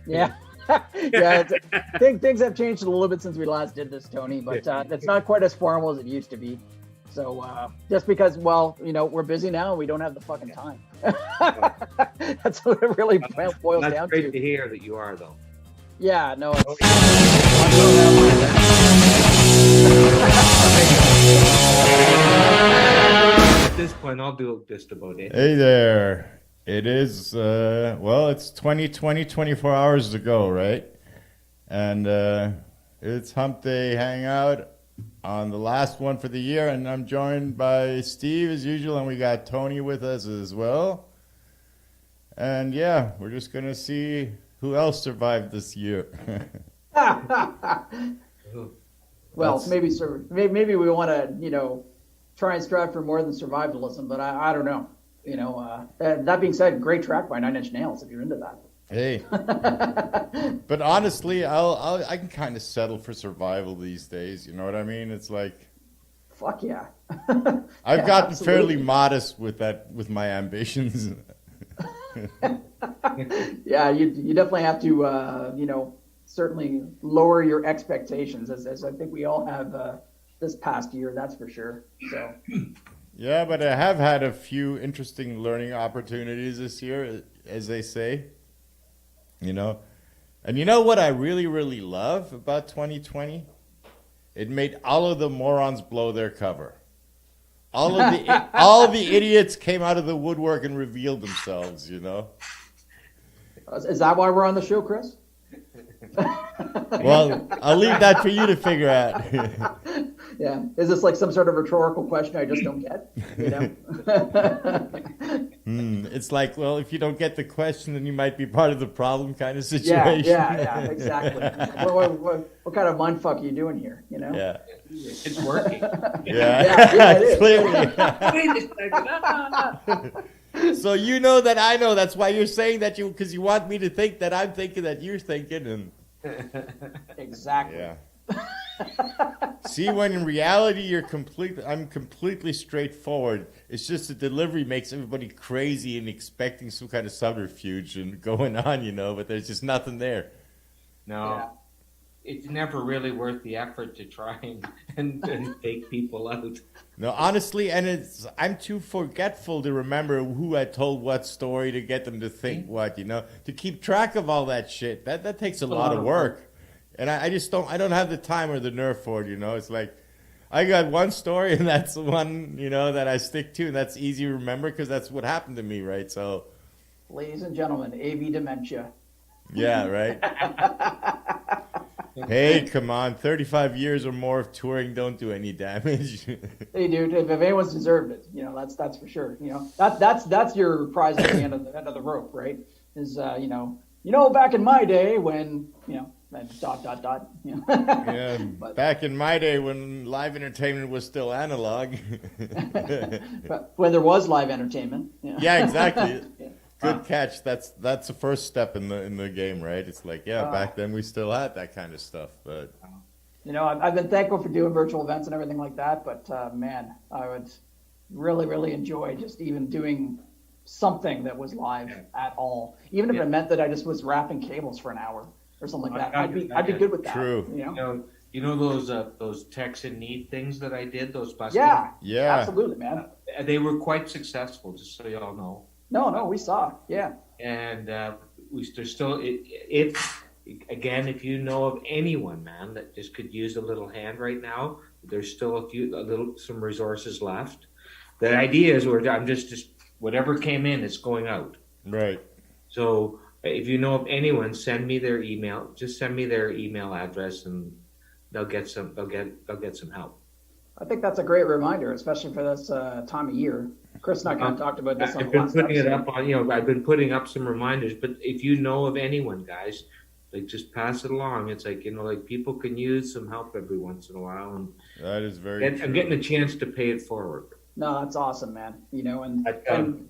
Yeah. Yeah, things have changed a little bit since we last did this, Tony, but it's not quite as formal as it used to be. So just because, well, we're busy now and we don't have the fucking time. That's what it really boils That's down great to. to hear that you are, though. Yeah, no, it's. At this point, I'll do just about it. Hey there. It is, well, it's 2020, 24 hours to go, right? And it's Humpday Hangout on the last one for the year, and I'm joined by Steve as usual, and we got Tony with us as well. And yeah, we're just going to see who else survived this year. Well, maybe we want to, try and strive for more than survivalism, but I don't know. That being said, great track by Nine Inch Nails if you're into that. Hey, but honestly, I can kind of settle for survival these days. You know what I mean? It's like, fuck yeah. I've gotten absolutely. fairly modest with my ambitions. Yeah, you definitely have to, certainly lower your expectations, as I think we all have this past year. That's for sure. So. Yeah, but I have had a few interesting learning opportunities this year, as they say. And you know what I really, really love about 2020? It made all of the morons blow their cover. All of the idiots came out of the woodwork and revealed themselves, Is that why we're on the show, Chris? Well, I'll leave that for you to figure out. Yeah. Is this like some sort of rhetorical question I just don't get? It's like, well, if you don't get the question, then you might be part of the problem kind of situation. Yeah, exactly. What kind of mindfuck are you doing here? Yeah. It's working. Yeah, it is. clearly. Wait a second. So that I know. That's why you're saying that because you want me to think that I'm thinking that you're thinking, and Exactly. yeah. See, when in reality I'm completely straightforward. It's just the delivery makes everybody crazy and expecting some kind of subterfuge and going on, but there's just nothing there. No. Yeah. It's never really worth the effort to try and take people out. No, honestly, and I'm too forgetful to remember who I told what story to get them to think what, to keep track of all that shit. That takes a lot of work. And I just don't have the time or the nerve for it, It's like, I got one story and that's the one, that I stick to, and that's easy to remember because that's what happened to me, right? So, Ladies and gentlemen, AV dementia. yeah, right? Hey, come on, 35 years or more of touring don't do any damage. Hey, dude, if anyone's deserved it, that's for sure. That's your prize at the end of the rope, right? Is back in my day when and ... Yeah, But, back in my day when live entertainment was still analog. but when there was live entertainment. Yeah, exactly. Yeah. Good catch. That's the first step in the game, right? It's like, back then we still had that kind of stuff, but I've been thankful for doing virtual events and everything like that, but man, I would really, really enjoy just even doing something that was live at all, even if it meant that I just was wrapping cables for an hour or something like that. I'd be good with that. True. You know those techs in need things that I did, those busking? Yeah. Absolutely, man. They were quite successful, just so y'all know. No, we saw. Yeah. And there's still it again. If you know of anyone, man, that just could use a little hand right now, there's still some resources left. The idea is I'm just whatever came in, it's going out. Right. So if you know of anyone, send me their email. Just send me their email address, and they'll get some help. I think that's a great reminder, especially for this time of year. Chris and I kind of talked about this on I've the been last putting it episode. up on, I've been putting up some reminders, but if you know of anyone, guys, like just pass it along. It's like, people can use some help every once in a while, and That is very true. I'm getting a chance to pay it forward. No, that's awesome, man. And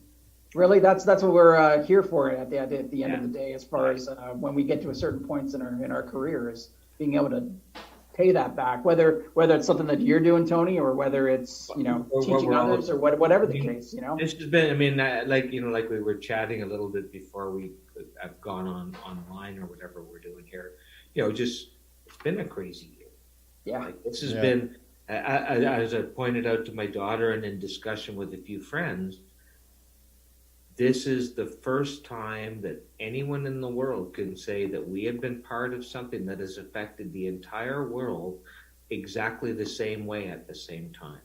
really, that's what we're here for at the end of the day, as far as when we get to a certain points in our career, is being able to pay that back, whether it's something that you're doing, Tony, or whether it's, teaching others or whatever the case, This has been, I mean, like we were chatting a little bit before we have gone online or whatever we're doing here, just, it's been a crazy year. Yeah. Like, this has been, as I pointed out to my daughter and in discussion with a few friends, this is the first time that anyone in the world can say that we have been part of something that has affected the entire world exactly the same way at the same time.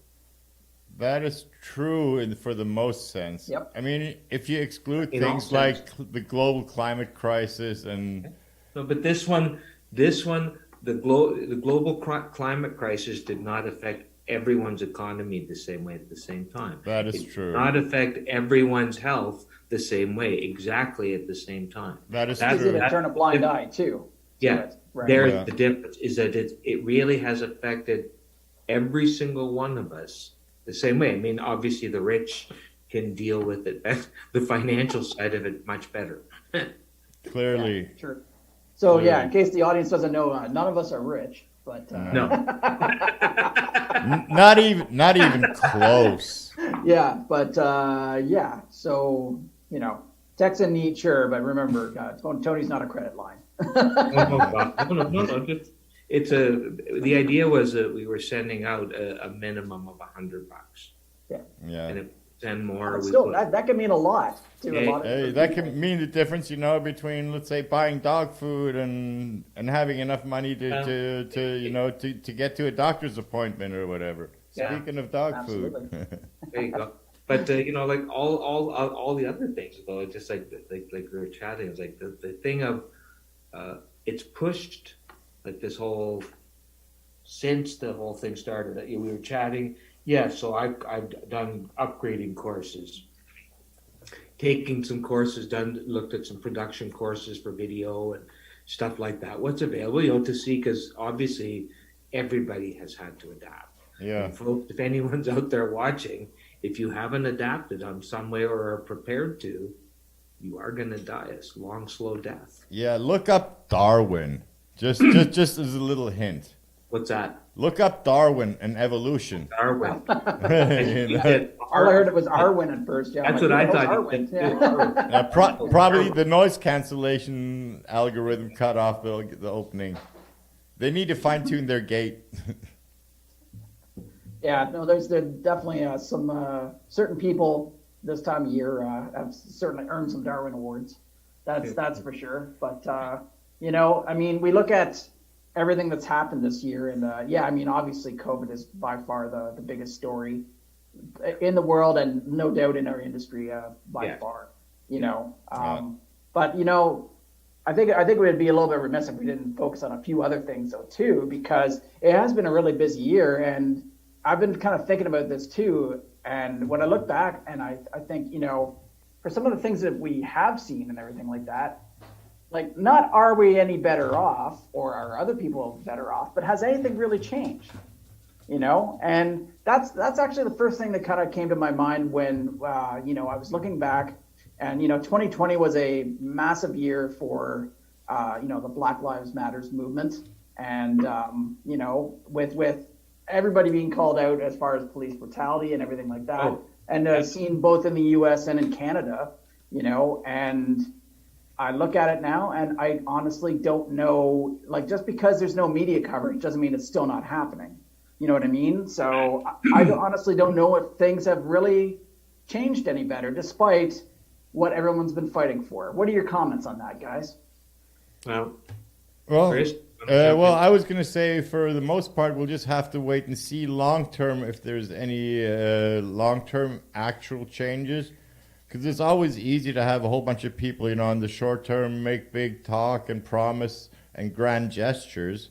That is true for the most sense. Yep. I mean, if you exclude things like the global climate crisis and... No, but this one, the global climate crisis did not affect everyone's economy the same way at the same time. That is true. Did not affect everyone's health the same way, exactly at the same time. That is It's easy true. to turn a blind eye too. Yeah, Right. there's the difference, is that it really has affected every single one of us the same way. I mean, obviously the rich can deal with it, the financial side of it much better. Clearly. Yeah, sure. So in case the audience doesn't know, none of us are rich, but No. Not even close. Yeah, but so Texan need, sure, but remember, Tony's not a credit line. No. The idea was that we were sending out a minimum of $100. Yeah. And if we send more, But still, that can mean a lot to a lot of Hey, that can mean the difference, between, let's say, buying dog food and having enough money to get to a doctor's appointment or whatever. Yeah. Speaking of dog Absolutely. food. There you go. But like all the other things, though, it's just like we were chatting. It's like the thing of it's pushed like this whole since the whole thing started. We were chatting. Yeah, so I've done upgrading courses, taking some courses, looked at some production courses for video and stuff like that. What's available, to see, because obviously everybody has had to adapt. Yeah. And folks, if anyone's out there watching, if you haven't adapted on some way or are prepared to, you are going to die a long, slow death. Yeah, look up Darwin. Just as a little hint. What's that? Look up Darwin and evolution. Darwin. All I heard it was Arwen at first. Yeah, That's what I thought. Arwen. Yeah. Probably the noise cancellation algorithm cut off the opening. They need to fine tune their gate. Yeah, no, there's definitely some certain people this time of year have certainly earned some Darwin awards. That's for sure. But I mean, we look at everything that's happened this year, and I mean, obviously, COVID is by far the biggest story in the world, and no doubt in our industry by far. But I think it would be a little bit remiss if we didn't focus on a few other things though too, because it has been a really busy year, and I've been kind of thinking about this too. And when I look back, and I think for some of the things that we have seen and everything like that, like, not are we any better off or are other people better off, but has anything really changed? And that's actually the first thing that kind of came to my mind when I was looking back, and 2020 was a massive year for the Black Lives Matters movement, and with everybody being called out as far as police brutality and everything like that, and seen both in the U.S. and in Canada, and I look at it now, and I honestly don't know, like, just because there's no media coverage doesn't mean it's still not happening. You know what I mean? So I honestly don't know if things have really changed any better, despite what everyone's been fighting for. What are your comments on that, guys? Well, Chris? I was going to say, for the most part, we'll just have to wait and see long-term if there's any long-term actual changes. Because it's always easy to have a whole bunch of people, in the short term, make big talk and promise and grand gestures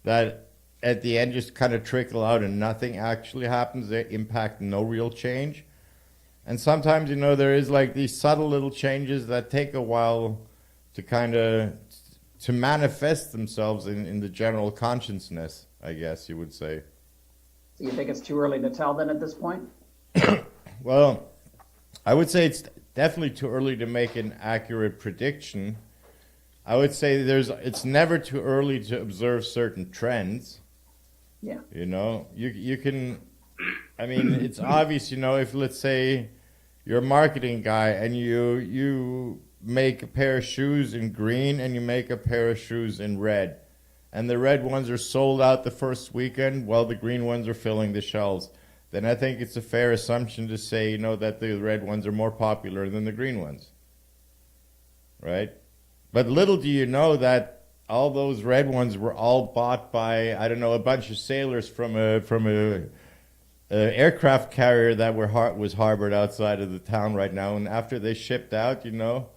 that at the end just kind of trickle out and nothing actually happens. They impact no real change. And sometimes, there is like these subtle little changes that take a while to kind of to manifest themselves in the general consciousness, I guess you would say. So you think it's too early to tell then at this point? Well, I would say it's definitely too early to make an accurate prediction. I would say it's never too early to observe certain trends. Yeah. You know, you can, I mean, it's obvious, you know, if let's say you're a marketing guy and you make a pair of shoes in green and you make a pair of shoes in red, and the red ones are sold out the first weekend while the green ones are filling the shelves, then I think it's a fair assumption to say, you know, that the red ones are more popular than the green ones. Right? But little do you know that all those red ones were all bought by, I don't know, a bunch of sailors from a aircraft carrier that was harbored outside of the town right now. And after they shipped out, you know,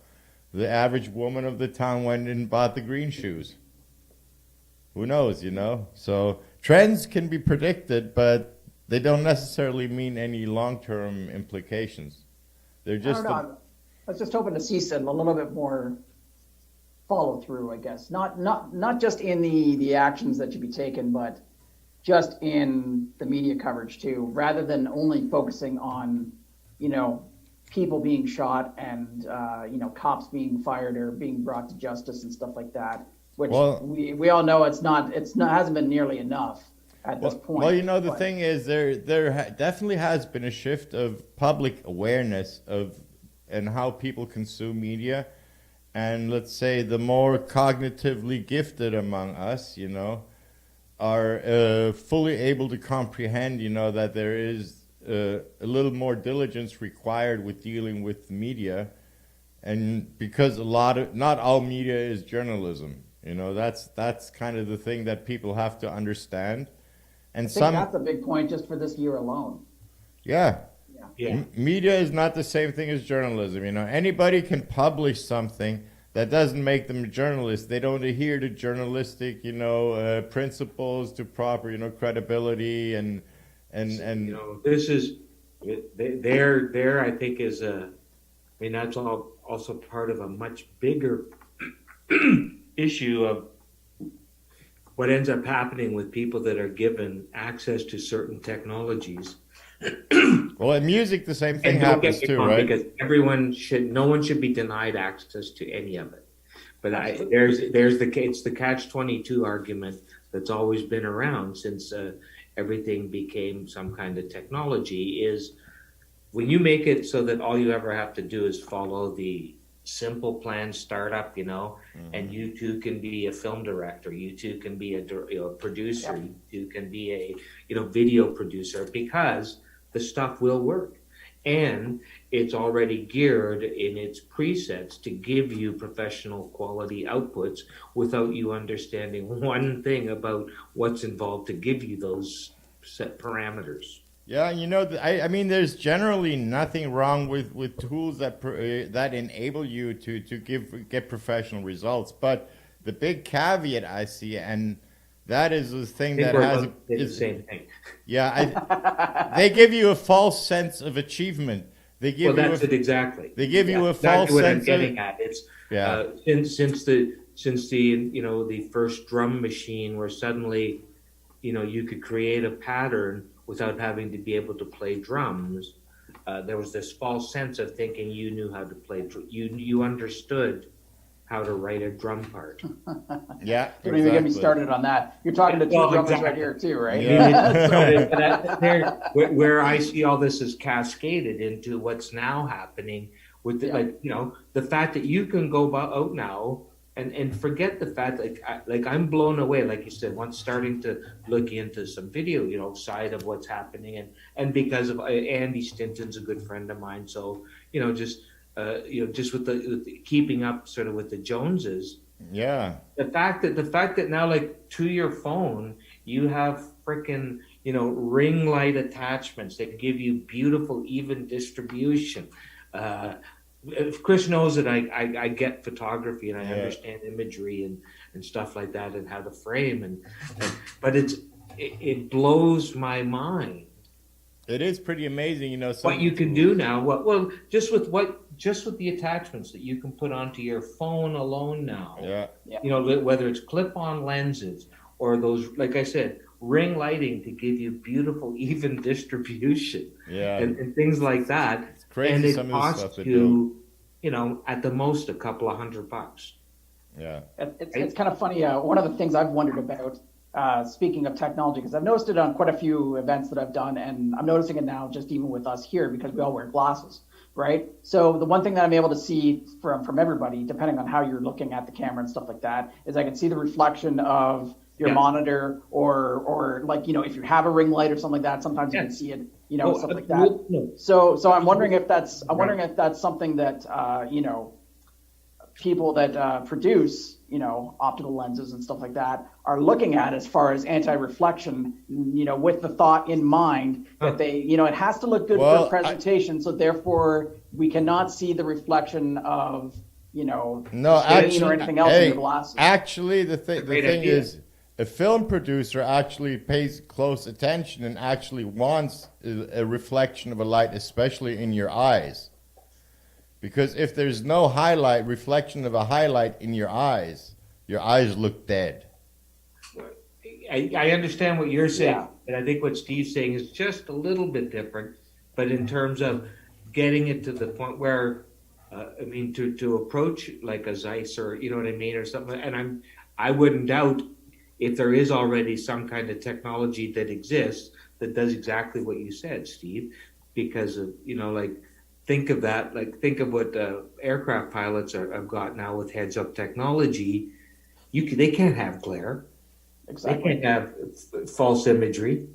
the average woman of the town went and bought the green shoes. Who knows, you know? So trends can be predicted, but they don't necessarily mean any long-term implications. They're just... I was just hoping to see some a little bit more follow through, I guess. Not just in the actions that should be taken, but just in the media coverage too, rather than only focusing on, you know, people being shot and you know, cops being fired or being brought to justice and stuff like that. Which we all know hasn't been nearly enough at this point. Well, you know, the thing is, there definitely has been a shift of public awareness of and how people consume media, and let's say the more cognitively gifted among us, you know, are fully able to comprehend, you know, that there is a little more diligence required with dealing with media, and because not all media is journalism. You know, that's kind of the thing that people have to understand. And I think that's a big point just for this year alone. Yeah. Yeah. Media is not the same thing as journalism. You know, anybody can publish something that doesn't make them a journalist. They don't adhere to journalistic, you know, principles, to proper, you know, credibility and you know, this is there. I think is I mean, that's all also part of a much bigger issue of what ends up happening with people that are given access to certain technologies. Well, in music, the same thing happens too, right? Because no one should be denied access to any of it. But it's the catch-22 argument that's always been around since everything became some kind of technology. Is when you make it so that all you ever have to do is follow the simple plan startup, you know, and you too can be a film director, you too can be a producer, you too can be a video producer, because the stuff will work, and it's already geared in its presets to give you professional quality outputs without you understanding one thing about what's involved to give you those set parameters. Yeah, you know, I mean, there's generally nothing wrong with tools that enable you to get professional results. But the big caveat I see, and that is the thing that has the same thing. Yeah, they give you a false sense of achievement. They give exactly. They give you a exactly false what sense I'm getting at. It's since the first drum machine, where suddenly, you know, you could create a pattern without having to be able to play drums. There was this false sense of thinking you knew how to play. You understood how to write a drum part. Yeah, don't even get me started on that. You're talking to two drummers right here too, right? Yeah. Where I see all this is cascaded into what's now happening with the fact that you can go out now and forget the fact like I'm blown away, like you said, once starting to look into some video, you know, side of what's happening, and because of Andy Stinton's a good friend of mine, so you know, just with the keeping up sort of with the Joneses. Yeah. The fact that now, like, to your phone, you have frickin', you know, ring light attachments that give you beautiful, even distribution. Chris knows that I get photography and I understand imagery and stuff like that and how to frame but it blows my mind. It is pretty amazing, you know. What you can do now. Well, just with the attachments that you can put onto your phone alone now. Yeah. You know, whether it's clip-on lenses or those, like I said, ring lighting to give you beautiful, even distribution. Yeah. And things like that. It's crazy, and it some of the stuff costs they you, you know, at the most a couple of $100. Yeah. It's kind of funny. One of the things I've wondered about speaking of technology, because I've noticed it on quite a few events that I've done, and I'm noticing it now just even with us here because we all wear glasses, right? So the one thing that I'm able to see from everybody, depending on how you're looking at the camera and stuff like that, is I can see the reflection of your monitor, or like, if you have a ring light or something like that, sometimes you can see it, stuff like that. So I'm wondering if that's something that people that produce, optical lenses and stuff like that are looking at as far as anti-reflection, with the thought in mind that they, it has to look good for presentation. So therefore we cannot see the reflection of, no, stain or anything else in the glasses. Actually, the thing is, a film producer actually pays close attention and actually wants a reflection of a light, especially in your eyes. Because if there's no reflection of a highlight in your eyes look dead. I understand what you're saying, and I think what Steve's saying is just a little bit different. But in terms of getting it to the point where, to approach like a Zeiss or or something, and I wouldn't doubt if there is already some kind of technology that exists that does exactly what you said, Steve, because of think of that, think of what aircraft pilots have got now with heads-up technology. They can't have glare. Exactly. They can't have false imagery.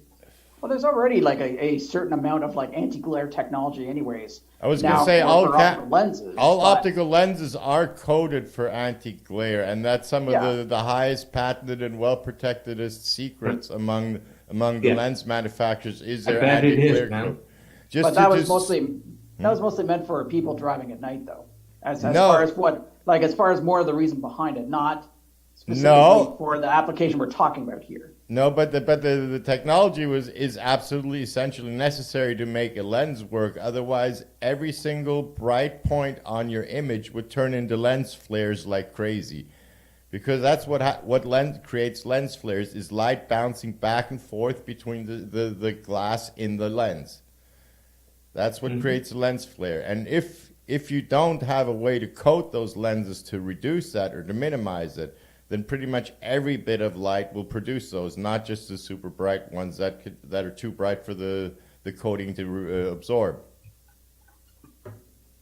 Well, there's already like a certain amount of like anti-glare technology anyways. I was going to say all optical optical lenses are coded for anti-glare, and that's some of the highest patented and well-protectedest secrets among the lens manufacturers is their anti-glare code. But that was mostly meant for people driving at night, though. As far as more of the reason behind it, not specifically for the application we're talking about here. No, but the technology is absolutely essentially necessary to make a lens work. Otherwise, every single bright point on your image would turn into lens flares like crazy. Because that's what creates lens flares is light bouncing back and forth between the glass in the lens. That's what creates a lens flare. And if you don't have a way to coat those lenses to reduce that or to minimize it, then pretty much every bit of light will produce those, not just the super bright ones that are too bright for the coating to absorb.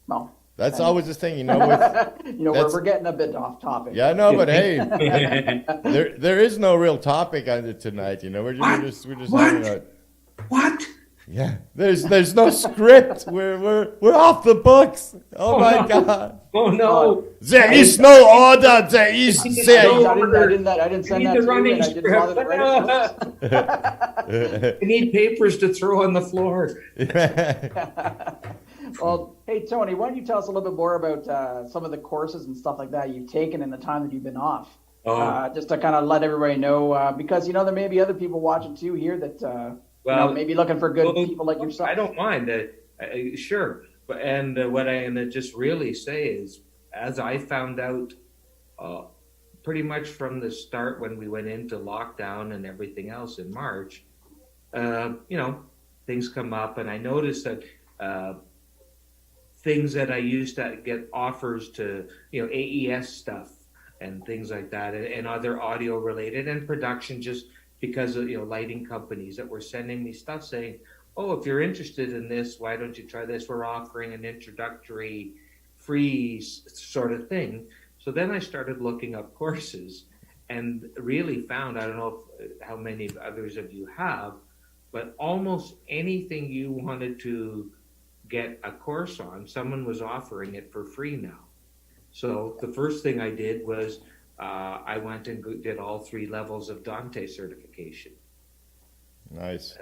Well, that's always the thing, we're getting a bit off topic. Yeah, no, but hey, there is no real topic on it tonight. We're just hanging out. What? Yeah, there's no script. We're off the books. Oh my God. Oh no. There is no order. There is. I didn't send that to you, and I didn't bother to write it. I need papers to throw on the floor. Well, hey Tony, why don't you tell us a little bit more about some of the courses and stuff like that you've taken in the time that you've been off? Just to kind of let everybody know, because there may be other people watching too here that. Maybe looking for good people like yourself. I don't mind. Sure. And what I'm going to just really say is, as I found out pretty much from the start when we went into lockdown and everything else in March, things come up. And I noticed that things that I used to get offers to, AES stuff and things like that, and other audio related and production, just because of lighting companies that were sending me stuff saying, oh, if you're interested in this, why don't you try this? We're offering an introductory free sort of thing. So then I started looking up courses and really found, I don't know how many others of you have, but almost anything you wanted to get a course on, someone was offering it for free now. So the first thing I did was I went and did all 3 levels of Dante certification. Nice.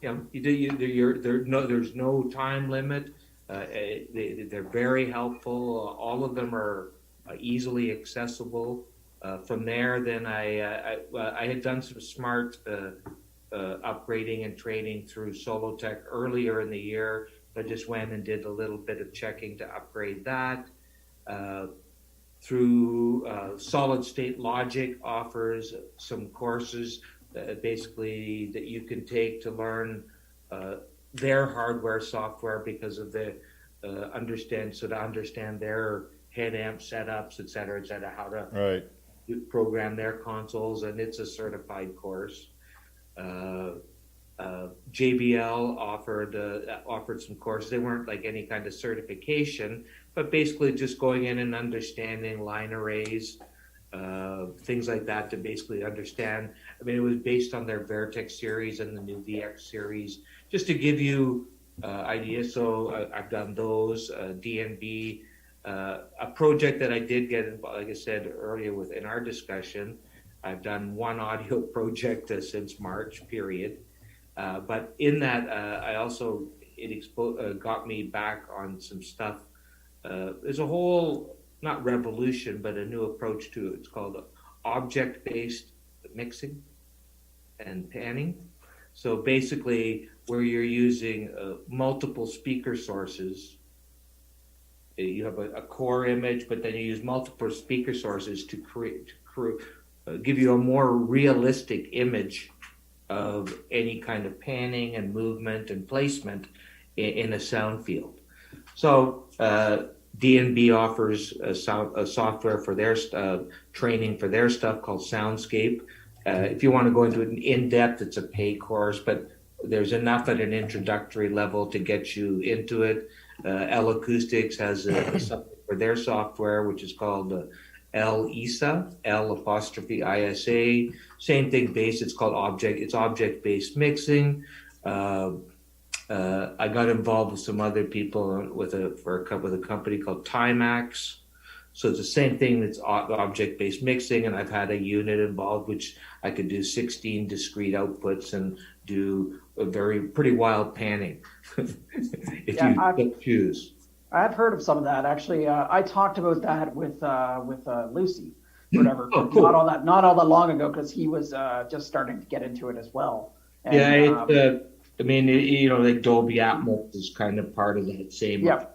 There's no time limit. They're very helpful. All of them are easily accessible. From there, then I had done some smart upgrading and training through Solotech earlier in the year. I just went and did a little bit of checking to upgrade that. Through Solid State Logic offers some courses basically that you can take to learn their hardware software because of the understand their head amp setups, et cetera, how to program their consoles, and it's a certified course. JBL offered some courses. They weren't like any kind of certification, but basically just going in and understanding line arrays, things like that to basically understand. I mean, it was based on their Vertex series and the new VX series, just to give you ideas. So I've done those, DNB, a project that I did get involved, like I said earlier within our discussion, I've done one audio project since March, period. But in that, I also, got me back on some stuff. There's a whole, not revolution, but a new approach to it. It's called object-based mixing and panning. So basically, where you're using multiple speaker sources, you have a core image, but then you use multiple speaker sources to give you a more realistic image of any kind of panning and movement and placement in a sound field. So DNB offers a software for their training for their stuff called Soundscape. If you want to go into it in depth, it's a pay course, but there's enough at an introductory level to get you into it. L Acoustics has something for their software, which is called LISA, L''ISA. Same thing based. It's called object-based mixing. I got involved with some other people with a company called Timax. So it's the same thing. It's object-based mixing, and I've had a unit involved which I could do 16 discrete outputs and do a pretty wild panning if you choose. I've heard of some of that actually. I talked about that with Lucy, whatever. Oh, cool. Not all that long ago, because he was just starting to get into it as well. And, I mean, like Dolby Atmos is kind of part of that same. Yeah.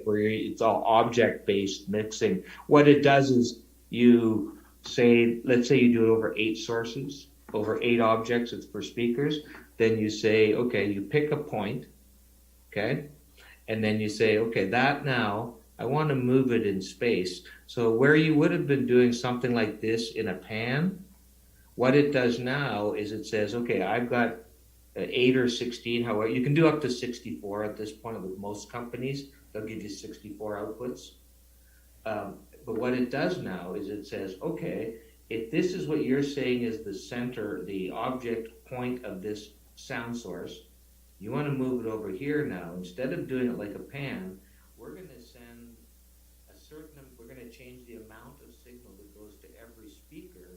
Where it's all object-based mixing. What it does is let's say you do it over 8 sources, over 8 objects, it's for speakers. Then you say, okay, you pick a point, okay? And then you say, okay, that now, I want to move it in space. So where you would have been doing something like this in a pan, what it does now is it says, okay, I've got 8 or 16, however, you can do up to 64 at this point with most companies. They'll give you 64 outputs. But what it does now is it says, okay, if this is what you're saying is the center, the object point of this sound source, you want to move it over here now. Instead of doing it like a pan, we're going to send we're going to change the amount of signal that goes to every speaker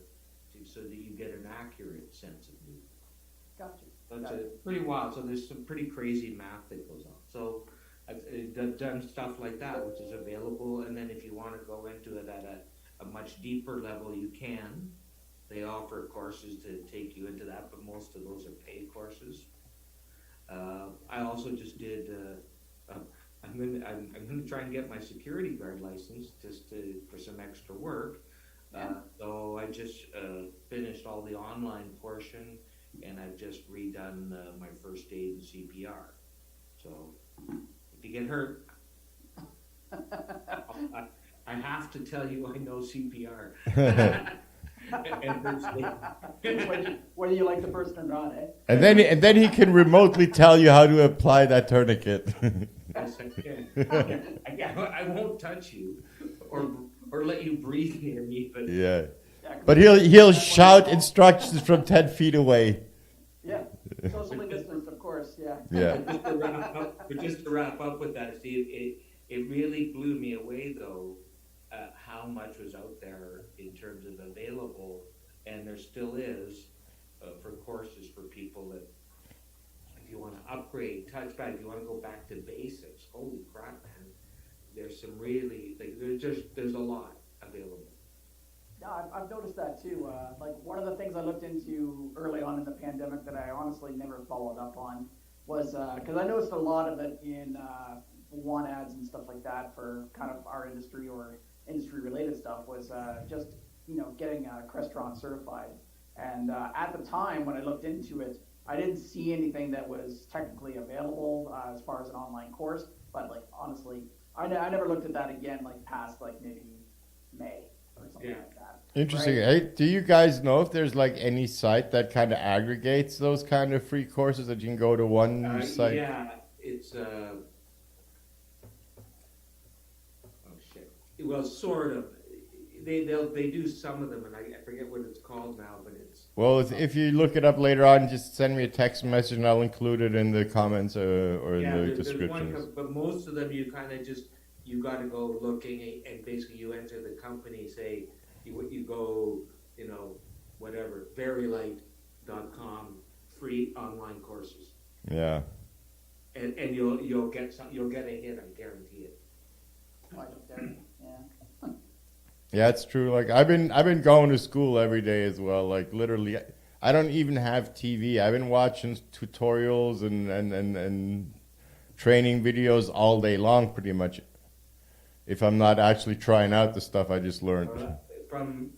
so that you get an accurate sense of movement. Gotcha. That's pretty wild. So there's some pretty crazy math that goes on. So I've done stuff like that, which is available. And then if you want to go into it at a much deeper level, you can. They offer courses to take you into that, but most of those are paid courses. I also just did. I'm going to try and get my security guard license for some extra work. So I just finished all the online portion, and I've just redone my first aid and CPR. So if you get hurt, I have to tell you I know CPR. Whether you like the person or not, eh? And then he can remotely tell you how to apply that tourniquet. Yes, I can. I won't touch you or let you breathe near me, but Yeah. But he'll shout instructions from 10 feet away. Yeah, socially distanced, of course. Yeah. Yeah. just to wrap up with that, Steve, it really blew me away though. How much was out there in terms of available, and there still is for courses for people that if you want to upgrade touchpad, if you want to go back to basics, holy crap, man, there's some really there's a lot available. Yeah, I've noticed that too. Like one of the things I looked into early on in the pandemic that I honestly never followed up on was because I noticed a lot of it in want ads and stuff like that for kind of our industry or industry-related stuff was just getting Crestron certified. And at the time when I looked into it, I didn't see anything that was technically available as far as an online course. But like honestly, I never looked at that again like past like maybe May or something like that. Interesting. Right. Hey, do you guys know if there's like any site that kind of aggregates those kind of free courses that you can go to one site? Yeah, it's oh shit. Well, sort of. They do some of them, and I forget what it's called now, but it's. Well, if you look it up later on, just send me a text message and I'll include it in the comments or in Yeah, the there's one, descriptions. but most of them you kind of just you got to go looking, and basically you enter the company, say you go, whatever, verylight.com, free online courses, Yeah. and you'll get you'll get a hit, I guarantee it. Like, yeah. Yeah, it's true. Like I've been going to school every day as well. Like literally, I don't even have TV. I've been watching tutorials and training videos all day long, pretty much. If I'm not actually trying out the stuff I just learned. From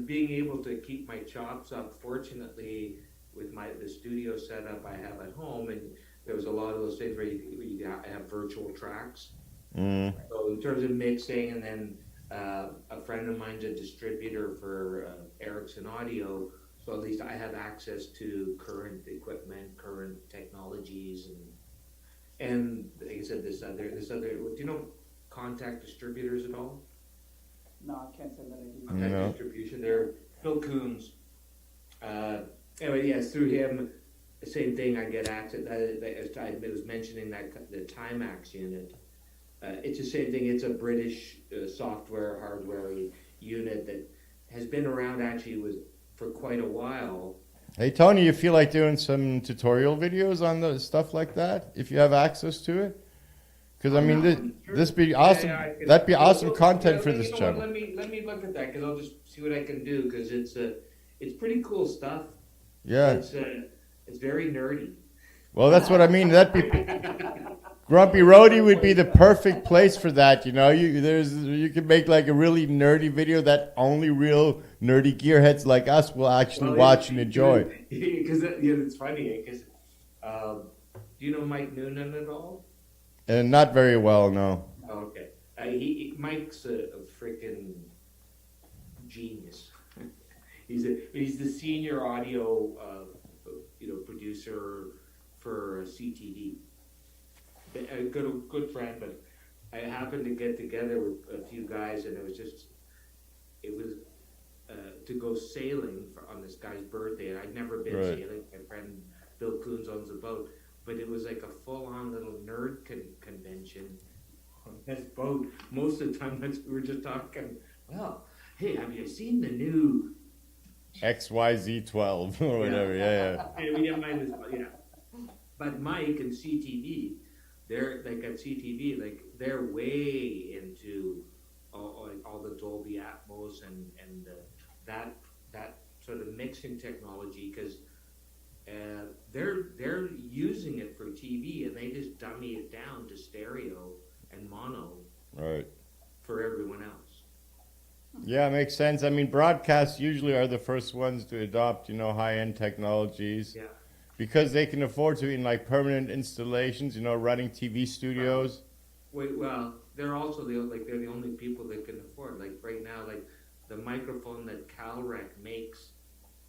being able to keep my chops up, fortunately, with the studio setup I have at home, and there was a lot of those things where you have virtual tracks. Mm. So in terms of mixing, and then a friend of mine's a distributor for Ericsson Audio, so at least I have access to current equipment, current technologies, and like I said, this other. Do you know Contact Distributors at all? No, I can't say that I do. Contact No. Distribution. They're Phil Coons. Anyway, yes, through him, the same thing. I get access. I was mentioning that the Timax unit. It's the same thing. It's a British software, hardware unit that has been around for quite a while. Hey Tony, you feel like doing some tutorial videos on the stuff like that if you have access to it? Because I mean, this be awesome. That'd be awesome content for this channel. Let me look at that, because I'll just see what I can do, because it's pretty cool stuff. Yeah. It's very nerdy. Well, that's what I mean. That'd be Grumpy Roadie would be the perfect place for that. You could make like a really nerdy video that only real nerdy gearheads like us will actually watch and enjoy. Because it's funny. Because do you know Mike Noonan at all? And not very well, no. Oh, okay. Mike's a freaking genius. He's the senior audio producer for CTV. A good friend, but I happened to get together with a few guys, and it was to go sailing on this guy's birthday, and I'd never been Right. sailing. My friend Bill Coons owns a boat, but it was like a full-on little nerd convention on this boat. Most of the time, we were just talking. Well, hey, have you seen the new XYZ12 or whatever? Yeah. Hey, we didn't mind this, yeah. But Mike and CTV, they're like at CTV, like they're way into all the Dolby Atmos and that sort of mixing technology, because they're using it for TV, and they just dummy it down to stereo and mono Right. for everyone else. Yeah, makes sense. I mean, broadcasts usually are the first ones to adopt, high-end technologies. Yeah. Because they can afford to in like permanent installations, running TV studios. Well, they're also they're the only people that can afford. Like right now, like the microphone that Calrec makes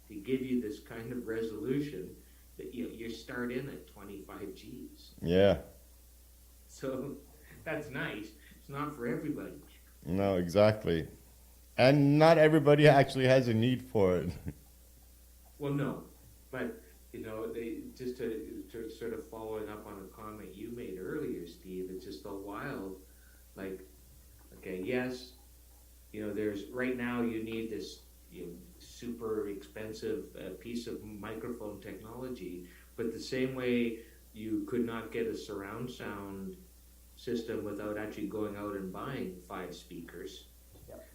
to give you this kind of resolution, that you start in at 25 Gs. Yeah. So that's nice. It's not for everybody. No, exactly. And not everybody actually has a need for it. Well, no, but they just to sort of following up on a comment you made earlier, Steve. It's just so wild. Like, okay, yes, there's right now you need this super expensive piece of microphone technology, but the same way you could not get a surround sound system without actually going out and buying 5 speakers. Yep.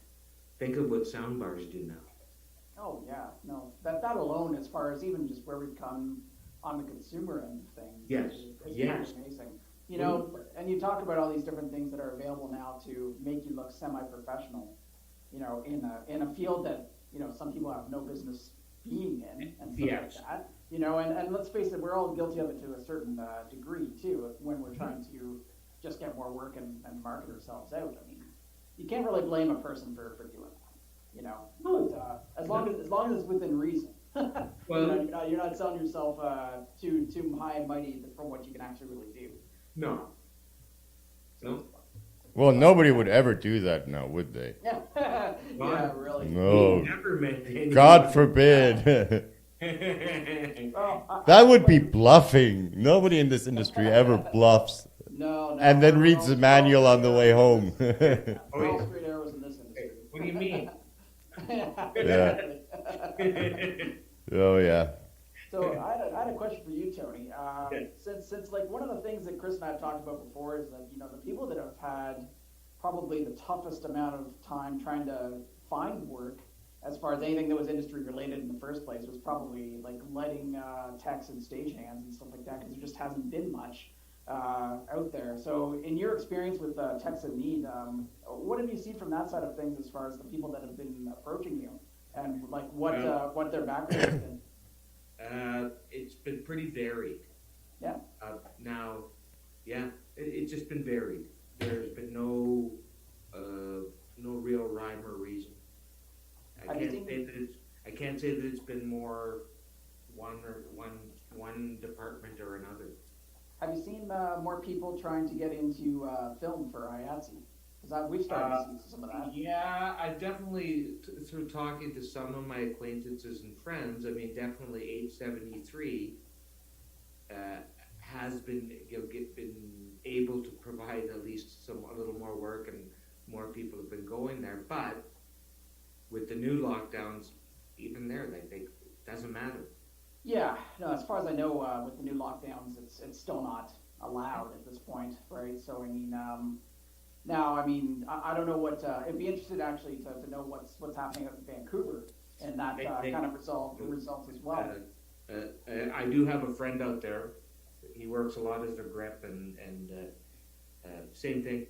Think of what sound bars do now. Oh yeah, no, that alone, as far as even just where we've come on the consumer end of things, Yes. is Yes. pretty amazing. And you talk about all these different things that are available now to make you look semi-professional, in a field that some people have no business being in, and stuff Yes. like that. And let's face it, we're all guilty of it to a certain degree too, when we're trying to just get more work and market ourselves out. I mean, you can't really blame a person for doing that. you know. But as long as it's within reason. Well, you're not selling yourself too high and mighty from what you can actually really do. no. No. Well, nobody would ever do that now, would they? Yeah, yeah, really. No. We never meant anyone. God forbid. Well, That would be bluffing. Nobody in this industry ever bluffs no. and then reads the manual on the way home. We're all straight arrows in this industry. What do you mean? Yeah. Oh, yeah. So I had a question for you, Tony. Yeah. Since like one of the things that Chris and I have talked about before is that the people that have had probably the toughest amount of time trying to find work, as far as anything that was industry related in the first place, was probably like lighting techs and stagehands and stuff like that, because there just hasn't been much out there. So in your experience with techs in need, what have you seen from that side of things as far as the people that have been approaching you, and like what their background has been? It's been pretty varied. Yeah. Now, yeah, it's just been varied. There's been no real rhyme or reason. I can't say that it's been more one department or another. Have you seen more people trying to get into film for IATSE? Because we've started to see some of that. Yeah, I definitely, through talking to some of my acquaintances and friends, I mean, definitely 873 has been been able to provide at least a little more work, and more people have been going there. But with the new lockdowns, even there, it doesn't matter. Yeah, no. As far as I know, with the new lockdowns, it's still not allowed at this point, right? So I mean. Now, I mean, I don't know what. It'd be interested actually to know what's happening at Vancouver and that kind of results as well. I do have a friend out there. He works a lot as a rep, and same thing.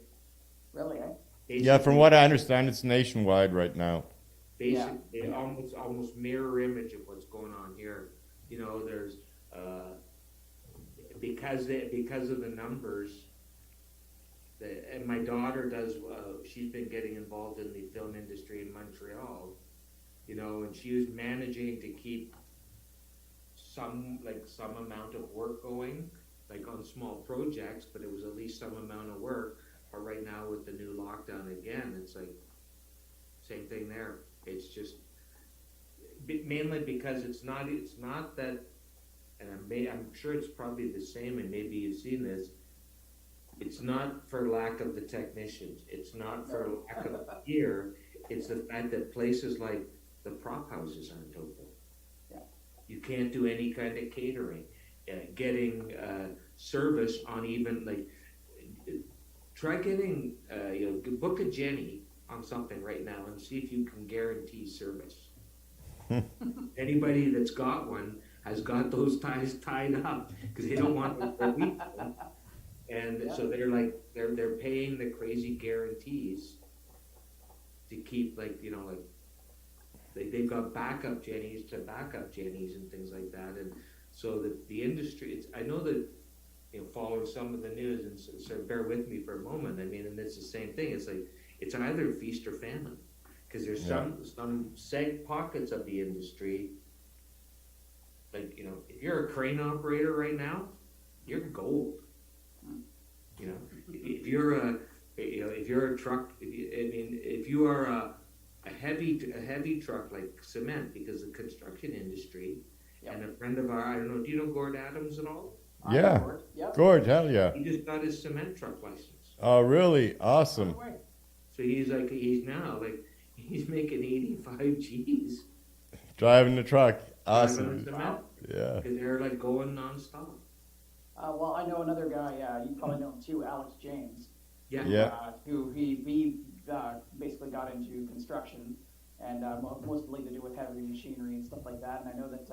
Really, eh? Yeah, from what I understand, it's nationwide right now. Basically, almost mirror image of what's going on here. There's because of the numbers. And my daughter does. She's been getting involved in the film industry in Montreal, and she was managing to keep some amount of work going, like on small projects, but it was at least some amount of work. But right now with the new lockdown again, it's like same thing there. It's just mainly because it's not that, and I'm sure it's probably the same, and maybe you've seen this. It's not for lack of the technicians. It's not for lack of gear. It's the fact that places like the prop houses aren't open. Yeah. You can't do any kind of catering. Getting service on even try getting book a Jenny on something right now and see if you can guarantee service. Anybody that's got one has got those ties tied up because they don't want them for a week. And so they're paying the crazy guarantees to keep they've got backup Jennies and things like that. And so the industry, I know that following some of the news, and so bear with me for a moment. I mean, and it's the same thing. It's like it's either feast or famine, because there's some seg pockets of the industry. Like if you're a crane operator right now, you're gold. If you're a truck, if you are a heavy truck like cement, because the construction industry, and a friend of ours, I don't know, do you know Gord Adams at all? Yeah, Yep. Gord, hell yeah. He just got his cement truck license. Oh, really? Awesome. So he's making 85 G's. Driving the truck. Driving Awesome. the cement. Yeah. Because they're going nonstop. Well, I know another guy. You probably know him too, Alex James. Yeah. Yeah. Who he basically got into construction, and mostly to do with heavy machinery and stuff like that. And I know that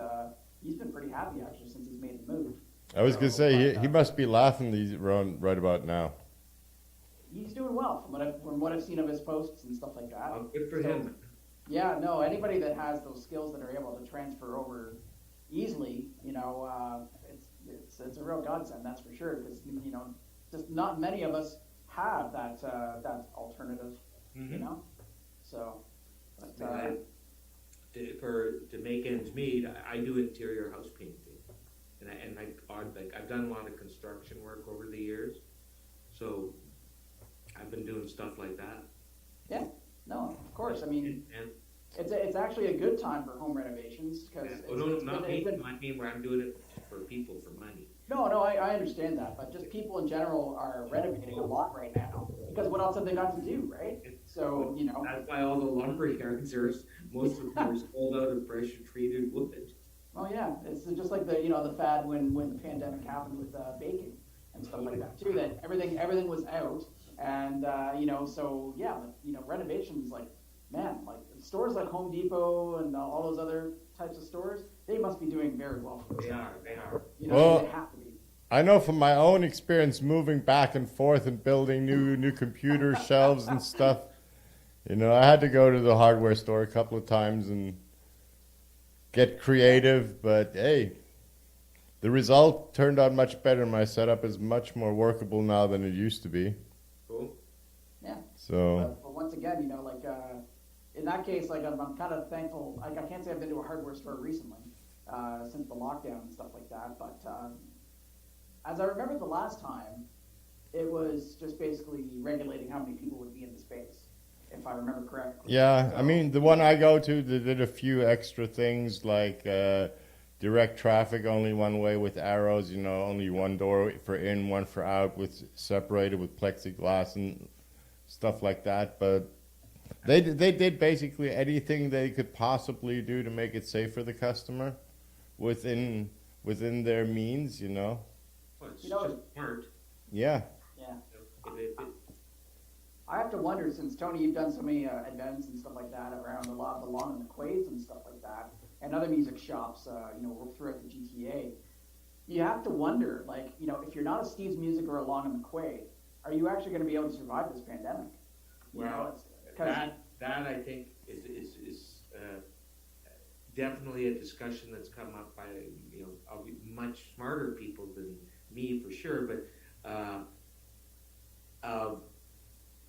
he's been pretty happy actually since he's made the move. I was going to say, he must be laughing these right about now. He's doing well from what I've seen of his posts and stuff like that. Good for him. Yeah, no, anybody that has those skills that are able to transfer over easily, it's a real godsend, that's for sure, because just not many of us have that alternative, Mm-hmm. So But, To make ends meet, I do interior house painting, and I've done a lot of construction work over the years, so I've been doing stuff like that. yeah, no, of course. I mean, And it's actually a good time for home renovations because not me. I mean, where I'm doing it for people for money. No, I understand that, but just people in general are renovating a lot right now because what else have they got to do, right? So That's why all the lumber yards most of them are sold out of pressure treated wood. well, yeah, it's just like the fad when the pandemic happened with baking and stuff like that too. That everything was out, and so yeah, renovations man, stores like Home Depot and all those other types of stores, they must be doing very well for themselves. They are. Well, they have to be. I know from my own experience moving back and forth and building new computer shelves and stuff. I had to go to the hardware store a couple of times and get creative, but hey, the result turned out much better. My setup is much more workable now than it used to be. Cool. Yeah. So, But once again, in that case, I'm kind of thankful. I can't say I've been to a hardware store recently since the lockdown and stuff like that. But as I remember the last time, it was just basically regulating how many people would be in the space, if I remember correctly. yeah, So, I mean, the one I go to, they did a few extra things like direct traffic, only one way with arrows, only one door for in, one for out, separated with plexiglass and stuff like that. But they did basically anything they could possibly do to make it safe for the customer within their means, Well, it's just smart. Yeah. yeah. It- I have to wonder, since Tony, you've done so many events and stuff like that around a lot of the lawn and the quays and stuff like that, and other music shops, throughout the GTA. You have to wonder, if you're not a Steve's Music or a Lawn and the Quay, are you actually going to be able to survive this pandemic? That I think is definitely a discussion that's come up by much smarter people than me for sure, but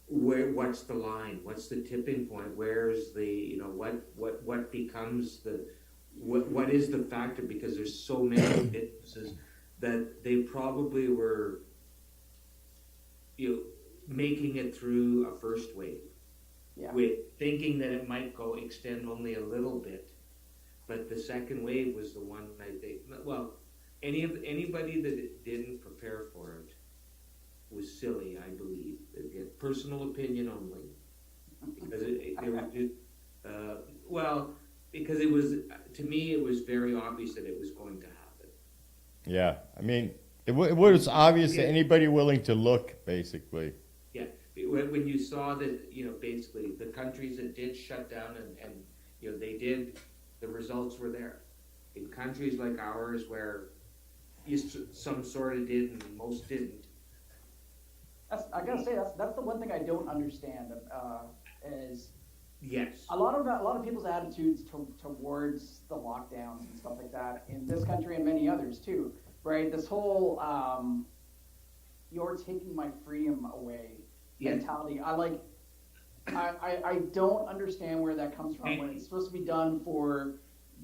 what's the line? What's the tipping point? Where's the what becomes what is the factor? Because there's so many businesses that they probably were making it through a first wave. Yeah. With thinking that it might extend only a little bit, but the second wave was the one I think. Well, anybody that didn't prepare for it was silly, I believe. Again, personal opinion only, because it was just because it was, to me, it was very obvious that it was going to happen. Yeah, I mean, it was obvious to anybody willing to look, basically. Yeah, when you saw that, basically the countries that did shut down and they did, the results were there. In countries like ours where some sort of did and most didn't. I gotta say, that's the one thing I don't understand is Yes. a lot of people's attitudes towards the lockdowns and stuff like that in this country and many others too, right? This whole "you're taking my freedom away" mentality. I don't understand where that comes from when it's supposed to be done for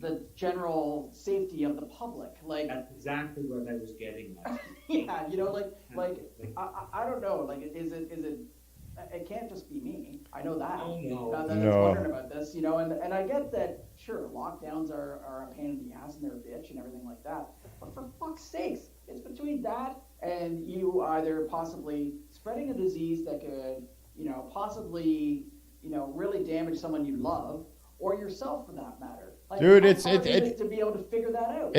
the general safety of the public. That's exactly what I was getting at. Yeah, I don't know. Is it? It can't just be me. I know that. Oh, no. That's wondering about this, and I get that. Sure, lockdowns are a pain in the ass and they're a bitch and everything like that. But for fuck's sakes, it's between that and you either possibly spreading a disease that could, possibly, really damage someone you love, or yourself for that matter. Dude, it's to be able to figure that out.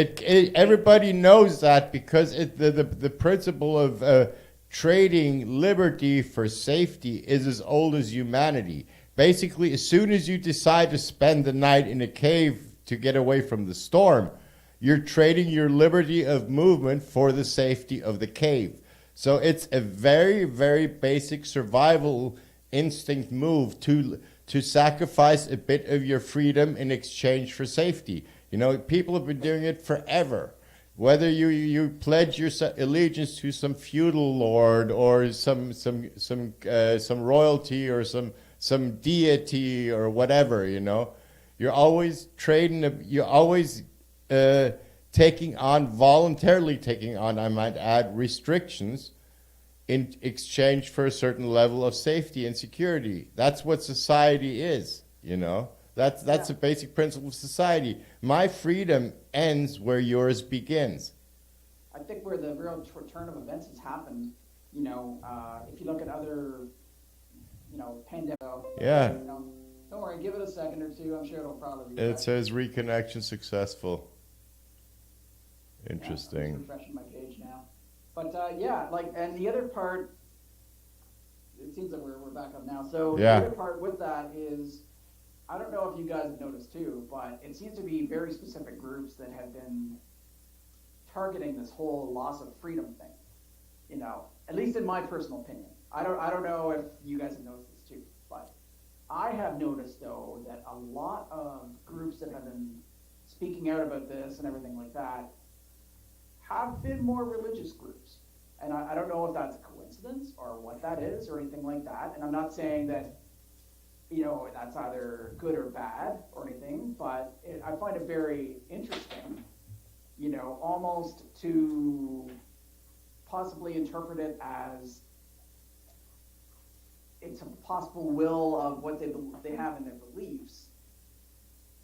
Everybody knows that because the principle of trading liberty for safety is as old as humanity. Basically, as soon as you decide to spend the night in a cave to get away from the storm, you're trading your liberty of movement for the safety of the cave. So it's a very, very basic survival instinct move to sacrifice a bit of your freedom in exchange for safety. People have been doing it forever. Whether you pledge your allegiance to some feudal lord or some royalty or some some deity or whatever, you know. You're always you're always voluntarily taking on, I might add, restrictions in exchange for a certain level of safety and security. That's what society is, you know. That's a basic principle of society. My freedom ends where yours begins. I think where the real turn of events has happened, you know, if you look at other, you know, pandemic. Yeah. You know, don't worry, give it a second or two. I'm sure it'll probably be. It says reconnection successful. Interesting. Yeah, I'm just refreshing my page now. But yeah, like, and the other part, it seems that we're back up now. So yeah. The other part with that is, I don't know if you guys have noticed too, but it seems to be very specific groups that have been targeting this whole loss of freedom thing. You know, at least in my personal opinion. I don't know if you guys have noticed this too, but I have noticed though that a lot of groups that have been speaking out about this and everything like that have been more religious groups. And I don't know if that's a coincidence or what that is or anything like that. And I'm not saying that, you know, that's either good or bad or anything, but I find it very interesting, you know, almost to possibly interpret it as it's a possible will of what they have in their beliefs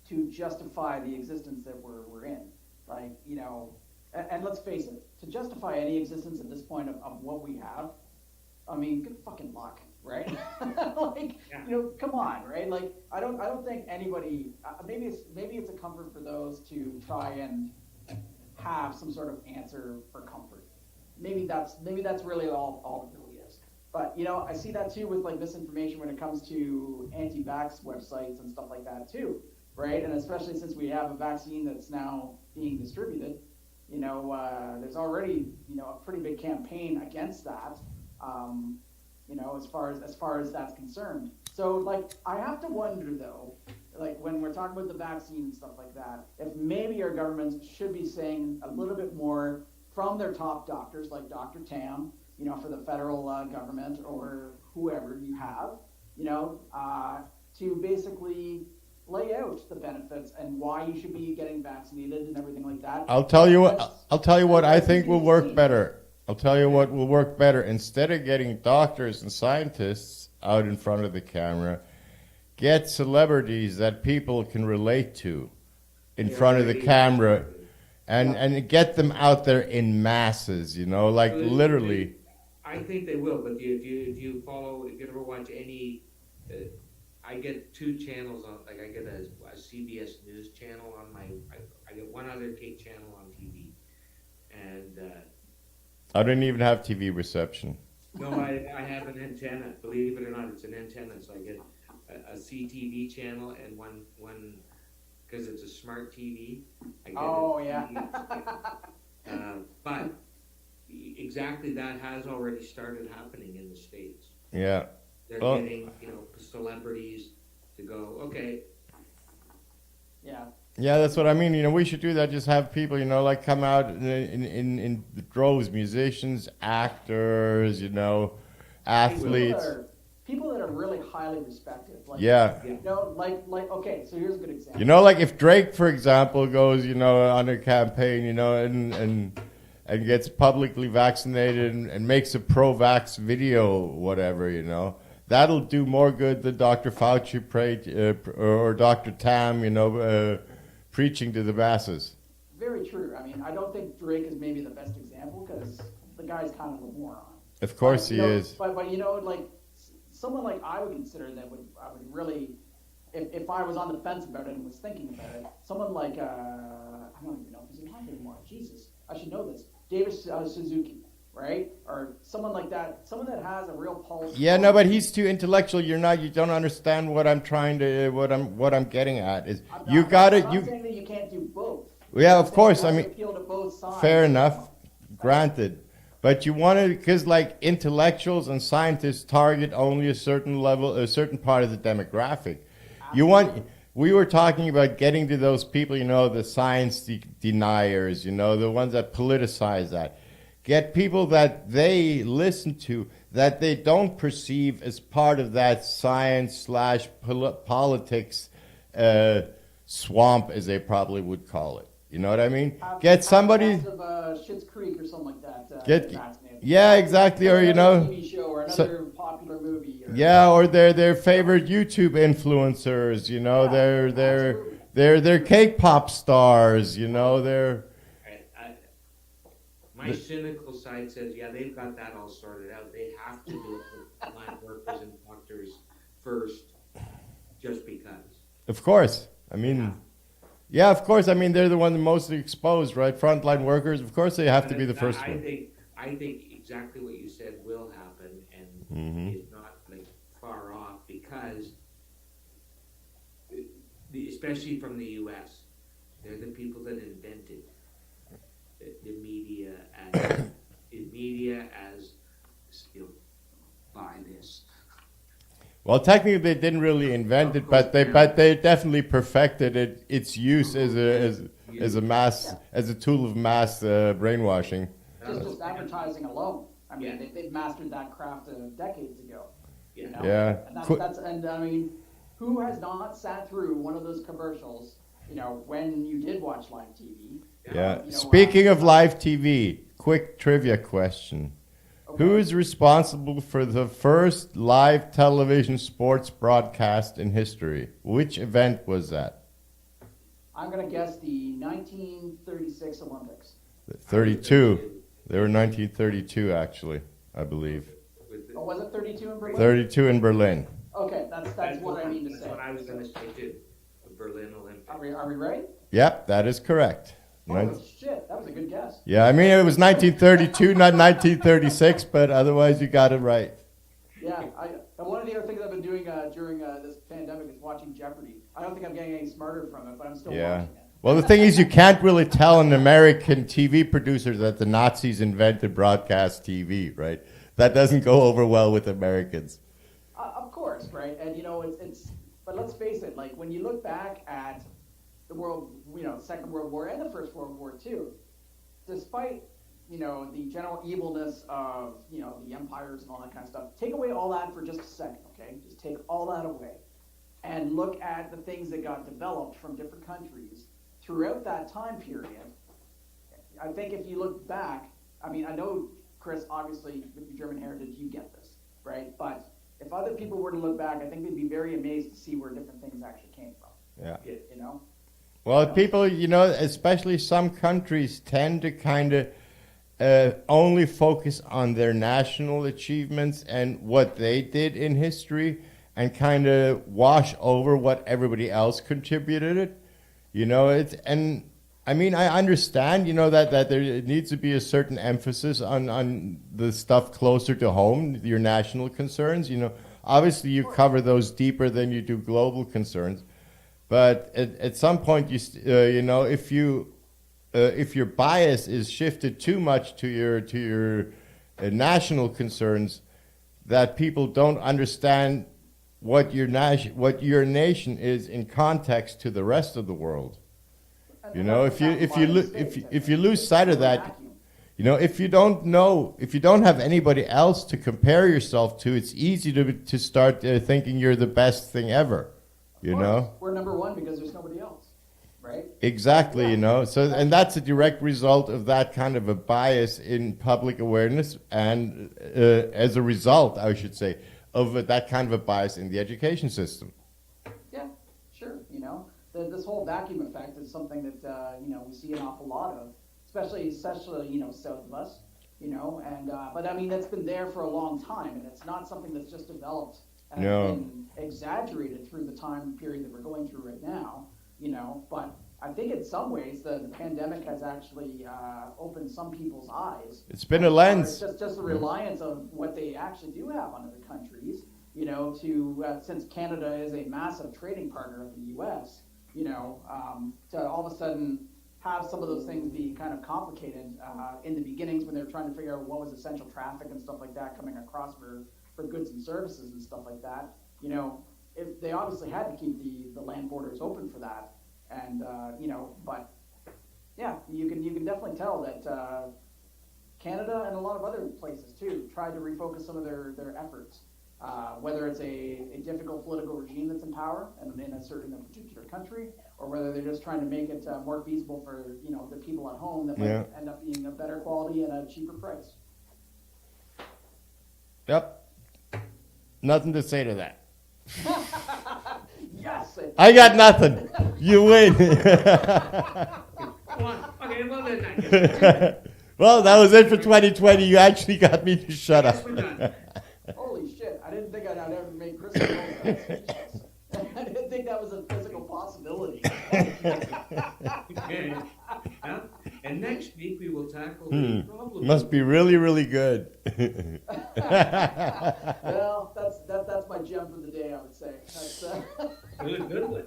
to justify the existence that we're in. Like, you know, and let's face it, to justify any existence at this point of what we have, I mean, good fucking luck, right? Like, yeah. You know, come on, right? Like, I don't think anybody. Maybe it's a comfort for those to try and have some sort of answer for comfort. Maybe that's really all it really is. But you know, I see that too with like misinformation when it comes to anti-vax websites and stuff like that too, right? And especially since we have a vaccine that's now being distributed. You know, there's already, you know, a pretty big campaign against that, you know, as far as that's concerned. So, like, I have to wonder, though, like, when we're talking about the vaccine and stuff like that, if maybe our governments should be saying a little bit more from their top doctors, like Dr. Tam, you know, for the federal government or whoever you have, you know, to basically lay out the benefits and why you should be getting vaccinated and everything like that. I'll tell you what I think will work better. I'll tell you what will work better. Instead of getting doctors and scientists out in front of the camera, get celebrities that people can relate to in front of the camera and get them out there in masses, you know, like literally. I think they will, but if you ever watch any I get two channels on, like I get a CBS News channel on I get one other channel on TV, and I don't even have TV reception. No, I have an antenna. Believe it or not, it's an antenna. So I get a CTV channel and one because it's a smart TV. Yeah. But exactly that has already started happening in the States. Yeah. They're getting, you know, celebrities to go, okay. Yeah. Yeah, that's what I mean. You know, we should do that. Just have people, you know, like come out in droves, musicians, actors, you know, athletes. People that are really highly respected. Like, yeah. You know, like, okay, so here's a good example. You know, like if Drake, for example, goes, you know, on a campaign, you know, and gets publicly vaccinated and makes a pro-vax video, whatever, you know. That'll do more good than Dr. Fauci or Dr. Tam, you know, preaching to the masses. Very true. I mean, I don't think Drake is maybe the best example because the guy's kind of a moron. Of course he is. But you know, like someone like I would consider that I would really, if I was on the fence about it and was thinking about it, someone like I don't even know if he's alive anymore. Jesus, I should know this. David Suzuki. Right? Or someone like that, someone that has a real pulse. Yeah, no, but he's too intellectual. You don't understand what I'm trying to, what I'm getting at is I'm saying that you can't do both. Yeah, of course. I mean, appeal to both sides. Fair enough, granted. But you want to, because like intellectuals and scientists target only a certain level, a certain part of the demographic. Absolutely. We were talking about getting to those people, you know, the science deniers, you know, the ones that politicize that. get people that they listen to that they don't perceive as part of that science slash politics swamp, as they probably would call it. You know what I mean? Get somebody. Of Schitt's Creek or something like that. Get fascinated. yeah, exactly, or you know, TV show or another popular movie. Or, yeah, or their favorite YouTube influencers. You know, they're cake pop stars. You know, they're. My cynical side says, yeah, they've got that all sorted out. They have to do it for line workers and doctors first, just because. Of course, I mean. Yeah, of course. I mean, they're the one most exposed, right? Frontline workers. Of course, they have to be the first one. I think exactly what you said will happen, and is not like far off because, especially from the U.S., they're the people that invented the media as you know, buy this. Well, technically, they didn't really invent it, but they definitely perfected its use as a tool of mass brainwashing. Just advertising alone. I mean, they've mastered that craft decades ago. Yeah. You know? Yeah. And I mean, who has not sat through one of those commercials? You know, when you did watch live TV. Yeah. You know, Speaking of live TV, quick trivia question. Okay. Who is responsible for the first live television sports broadcast in history? Which event was that? I'm going to guess the 1936 Olympics. 32. They were 1932, actually, I believe. Oh, was it 32 in Berlin? 32 in Berlin. Okay, that's what I mean to say. That's what I was going to say, too. The Berlin Olympics. Are we ready? Yep, that is correct. Oh, shit, that was a good guess. Yeah, I mean, it was 1932, not 1936, but otherwise you got it right. Yeah, one of the other things I've been doing during this pandemic is watching Jeopardy. I don't think I'm getting any smarter from it, but I'm still watching it. Well, the thing is, you can't really tell an American TV producer that the Nazis invented broadcast TV, right? That doesn't go over well with Americans. Of course, right? And, you know, but let's face it, like, when you look back at the world, you know, Second World War and the First World War too, despite, you know, the general evilness of, you know, the empires and all that kind of stuff, take away all that for just a second, okay? Just take all that away and look at the things that got developed from different countries throughout that time period. I think if you look back, I mean, I know, Chris, obviously, with your German heritage, you get this, right? But if other people were to look back, I think they'd be very amazed to see where different things actually came from. Yeah. You know? Well, people, you know, especially some countries tend to kind of only focus on their national achievements and what they did in history and kind of wash over what everybody else contributed. You know, and I mean, I understand, you know, that there needs to be a certain emphasis on the stuff closer to home, your national concerns. You know, obviously you cover those deeper than you do global concerns. But at some point, you know, if your bias is shifted too much to your national concerns, that people don't understand what your nation is in context to the rest of the world. You know, if you lose sight of that, you know, if you don't have anybody else to compare yourself to, it's easy to start thinking you're the best thing ever. You know, we're number one because there's nobody else, right? Exactly, you know. So, and that's a direct result of that kind of a bias in public awareness, and as a result, I should say, of that kind of a bias in the education system. Yeah, sure. You know, this whole vacuum effect is something that you know, we see an awful lot of, especially you know, south of us. You know, and but I mean, that's been there for a long time, and it's not something that's just developed and been exaggerated through the time period that we're going through right now, you know. But I think in some ways the pandemic has actually opened some people's eyes. It's been a lens. It's just the reliance of what they actually do have on other countries, you know, to since Canada is a massive trading partner of the U.S., you know, to all of a sudden have some of those things be kind of complicated in the beginnings when they were trying to figure out what was essential traffic and stuff like that coming across for goods and services and stuff like that. You know, they obviously had to keep the land borders open for that, and you know, but yeah, you can definitely tell that Canada and a lot of other places too tried to refocus some of their efforts. Whether it's a difficult political regime that's in power and in a certain particular country, or whether they're just trying to make it more feasible for the people at home that might end up being a better quality and a cheaper price. Yep. Nothing to say to that. Yes. I got nothing. You win. Come on. Okay, well then. Well, that was it for 2020. You actually got me to shut up. We're done. Holy shit! I didn't think I'd ever make Christmas. I didn't think that was a physical possibility. Okay. Yeah. And next week we will tackle the problem. Must be really, really good. Well, that's my gem for the day, I would say. That's, Good one.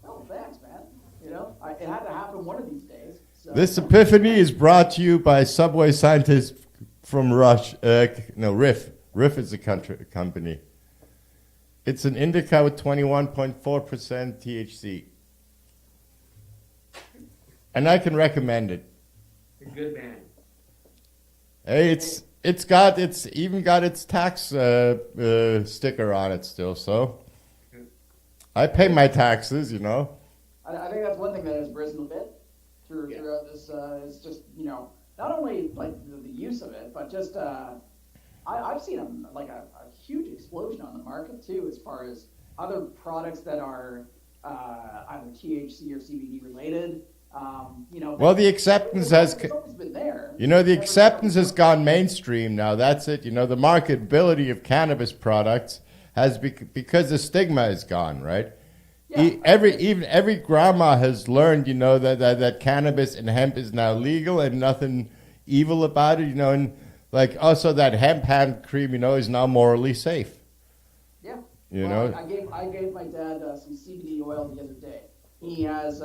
oh, thanks, man. It had to happen one of these days. So. This epiphany is brought to you by Subway scientists from Riff. Riff is a company. It's an indica with 21.4% THC. And I can recommend it. You're a good man. Hey, it's even got its tax sticker on it still, so I pay my taxes, I think that's one thing that has risen a bit throughout this. Is just not only like the use of it, but just I've seen a huge explosion on the market too, as far as other products that are either THC or CBD related. Well, the acceptance has always been there. the acceptance has gone mainstream now. That's it. The marketability of cannabis products has because the stigma is gone, right? Yeah. Every grandma has learned, that cannabis and hemp is now legal and nothing evil about it, and like also that hemp hand cream, is now morally safe. Yeah. Well, I gave my dad some CBD oil the other day. He has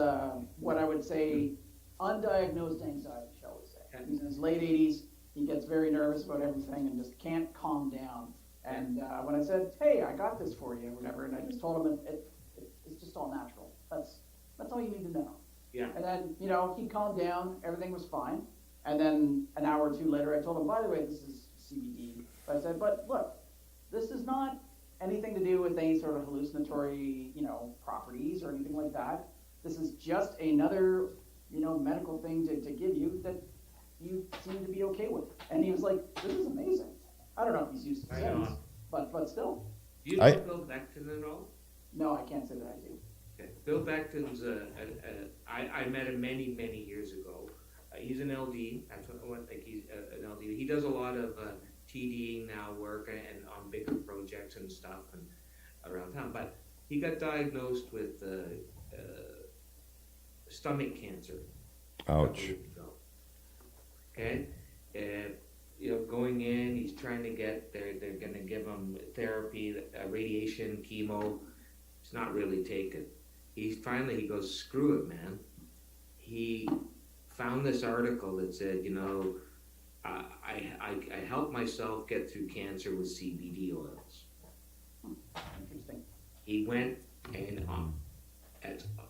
what I would say undiagnosed anxiety, shall we say. He's in his late 80s. He gets very nervous about everything and just can't calm down. And when I said, "Hey, I got this for you," or whatever, and I just told him it's just all natural. That's all you need to know. Yeah. And then he calmed down. Everything was fine. And then an hour or two later, I told him, "By the way, this is CBD." But I said, "But look, this is not anything to do with any sort of hallucinatory, properties or anything like that. This is just another, medical thing to give you that you seem to be okay with." And he was like, "This is amazing." I don't know if he's used it since, but still. Do you know Bill Beckton at all? No, I can't say that I do. Okay. Bill Beckton's I met him many, many years ago. He's an LD. That's what he's an LD. He does a lot of TDing now, work and on bigger projects and stuff and around town. But he got diagnosed with stomach cancer. Ouch. Okay, going in, he's trying to get they're going to give him therapy, radiation, chemo. It's not really taken. He goes, "Screw it, man." He found this article that said, I helped myself get through cancer with CBD oils. Interesting. He went and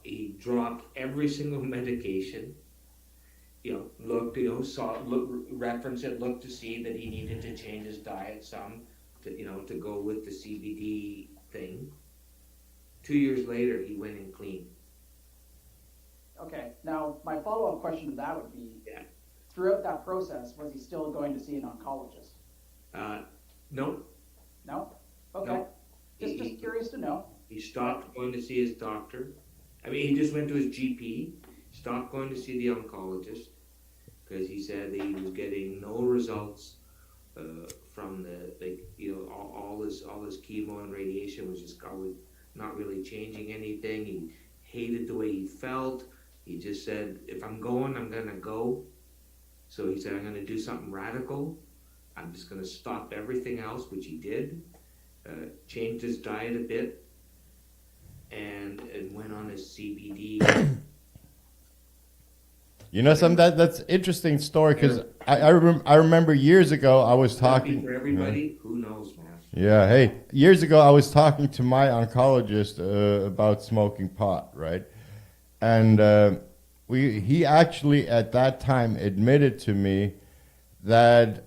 he dropped every single medication. Reference it, looked to see that he needed to change his diet some to go with the CBD thing. 2 years later, he went in clean. Okay. Now, my follow-up question to that would be, throughout that process, was he still going to see an oncologist? No. No? Okay. No. Just curious to know. He stopped going to see his doctor. He just went to his GP, stopped going to see the oncologist, because he said that he was getting no results from all his chemo and radiation was just not really changing anything. He hated the way he felt. He just said, "If I'm going, I'm going to go." So he said, "I'm going to do something radical. I'm just going to stop everything else," which he did. Changed his diet a bit and went on his CBD. That's interesting story because I remember years ago I was talking for everybody. Who knows, man? Yeah, hey, years ago I was talking to my oncologist about smoking pot, right? And he actually at that time admitted to me that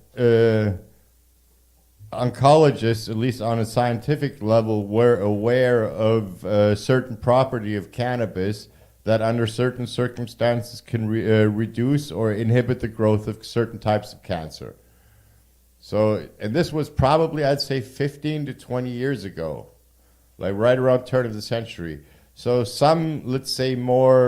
oncologists, at least on a scientific level, were aware of a certain property of cannabis that under certain circumstances can reduce or inhibit the growth of certain types of cancer. So, and this was probably, I'd say, 15 to 20 years ago, like right around turn of the century. So some, let's say, more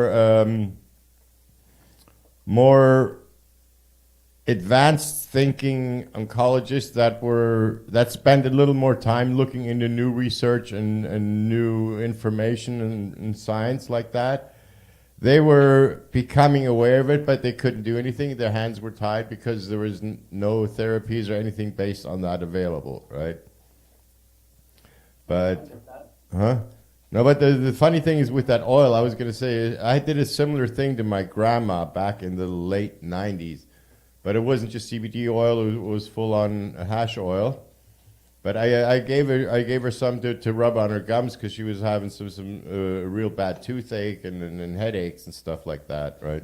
advanced thinking oncologists that spend a little more time looking into new research and new information and science like that, they were becoming aware of it, but they couldn't do anything. Their hands were tied because there was no therapies or anything based on that available, right? But, No, but the funny thing is with that oil, I was going to say, I did a similar thing to my grandma back in the late 90s. But it wasn't just CBD oil; it was full on hash oil. But I gave her some to rub on her gums because she was having some real bad toothache and headaches and stuff like that, right?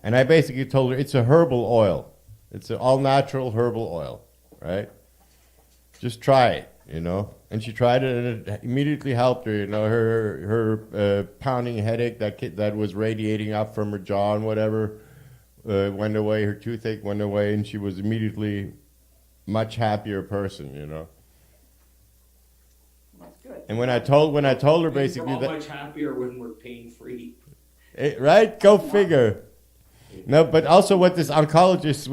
And I basically told her it's a herbal oil. It's an all natural herbal oil, right? Just try it, you know. And she tried it, and it immediately helped her. You know, her pounding headache that was radiating up from her jaw and whatever. Went away, her toothache went away, and she was immediately much happier person, you know. That's good. And when I told her basically we're all much happier when we're pain free. Right? Go figure. No, but also what this oncologist,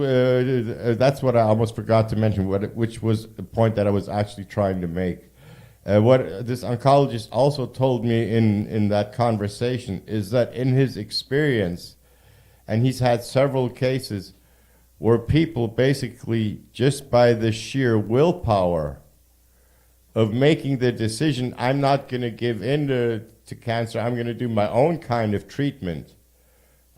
that's what I almost forgot to mention, which was the point that I was actually trying to make. What this oncologist also told me in that conversation is that in his experience, and he's had several cases where people basically, just by the sheer willpower of making the decision, I'm not going to give in to cancer, I'm going to do my own kind of treatment,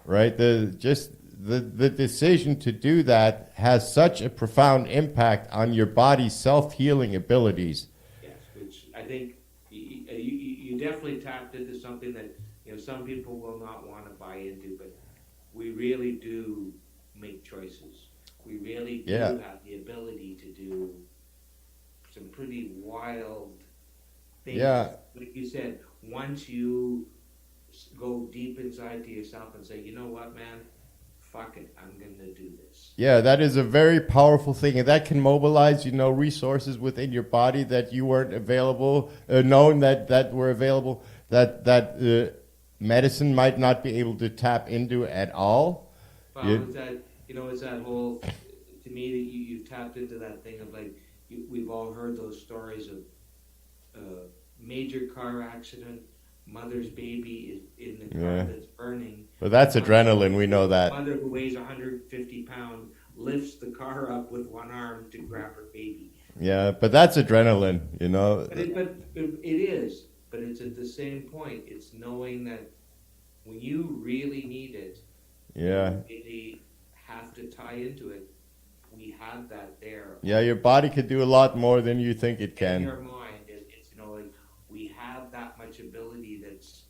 right? The decision to do that has such a profound impact on your body's self-healing abilities. Yes, which I think you definitely tapped into something that, you know, some people will not want to buy into, but we really do make choices. We really do have the ability to do some pretty wild things. Yeah. Like you said, once you go deep inside to yourself and say, you know what, man, fuck it, I'm going to do this. Yeah, that is a very powerful thing, and that can mobilize, you know, resources within your body that you weren't available, known that were available, that medicine might not be able to tap into at all. Well, it's that whole, to me, that you tapped into that thing of like, we've all heard those stories of major car accident, mother's baby is in the car that's burning. But that's adrenaline, we know that. Mother who weighs 150 pounds lifts the car up with one arm to grab her baby. Yeah, but that's adrenaline, you know. But it is. But it's at the same point. It's knowing that when you really need it, you really have to tie into it. We have that there. Yeah, your body could do a lot more than you think it can. In your mind, it's, you know, like we have that much ability that's,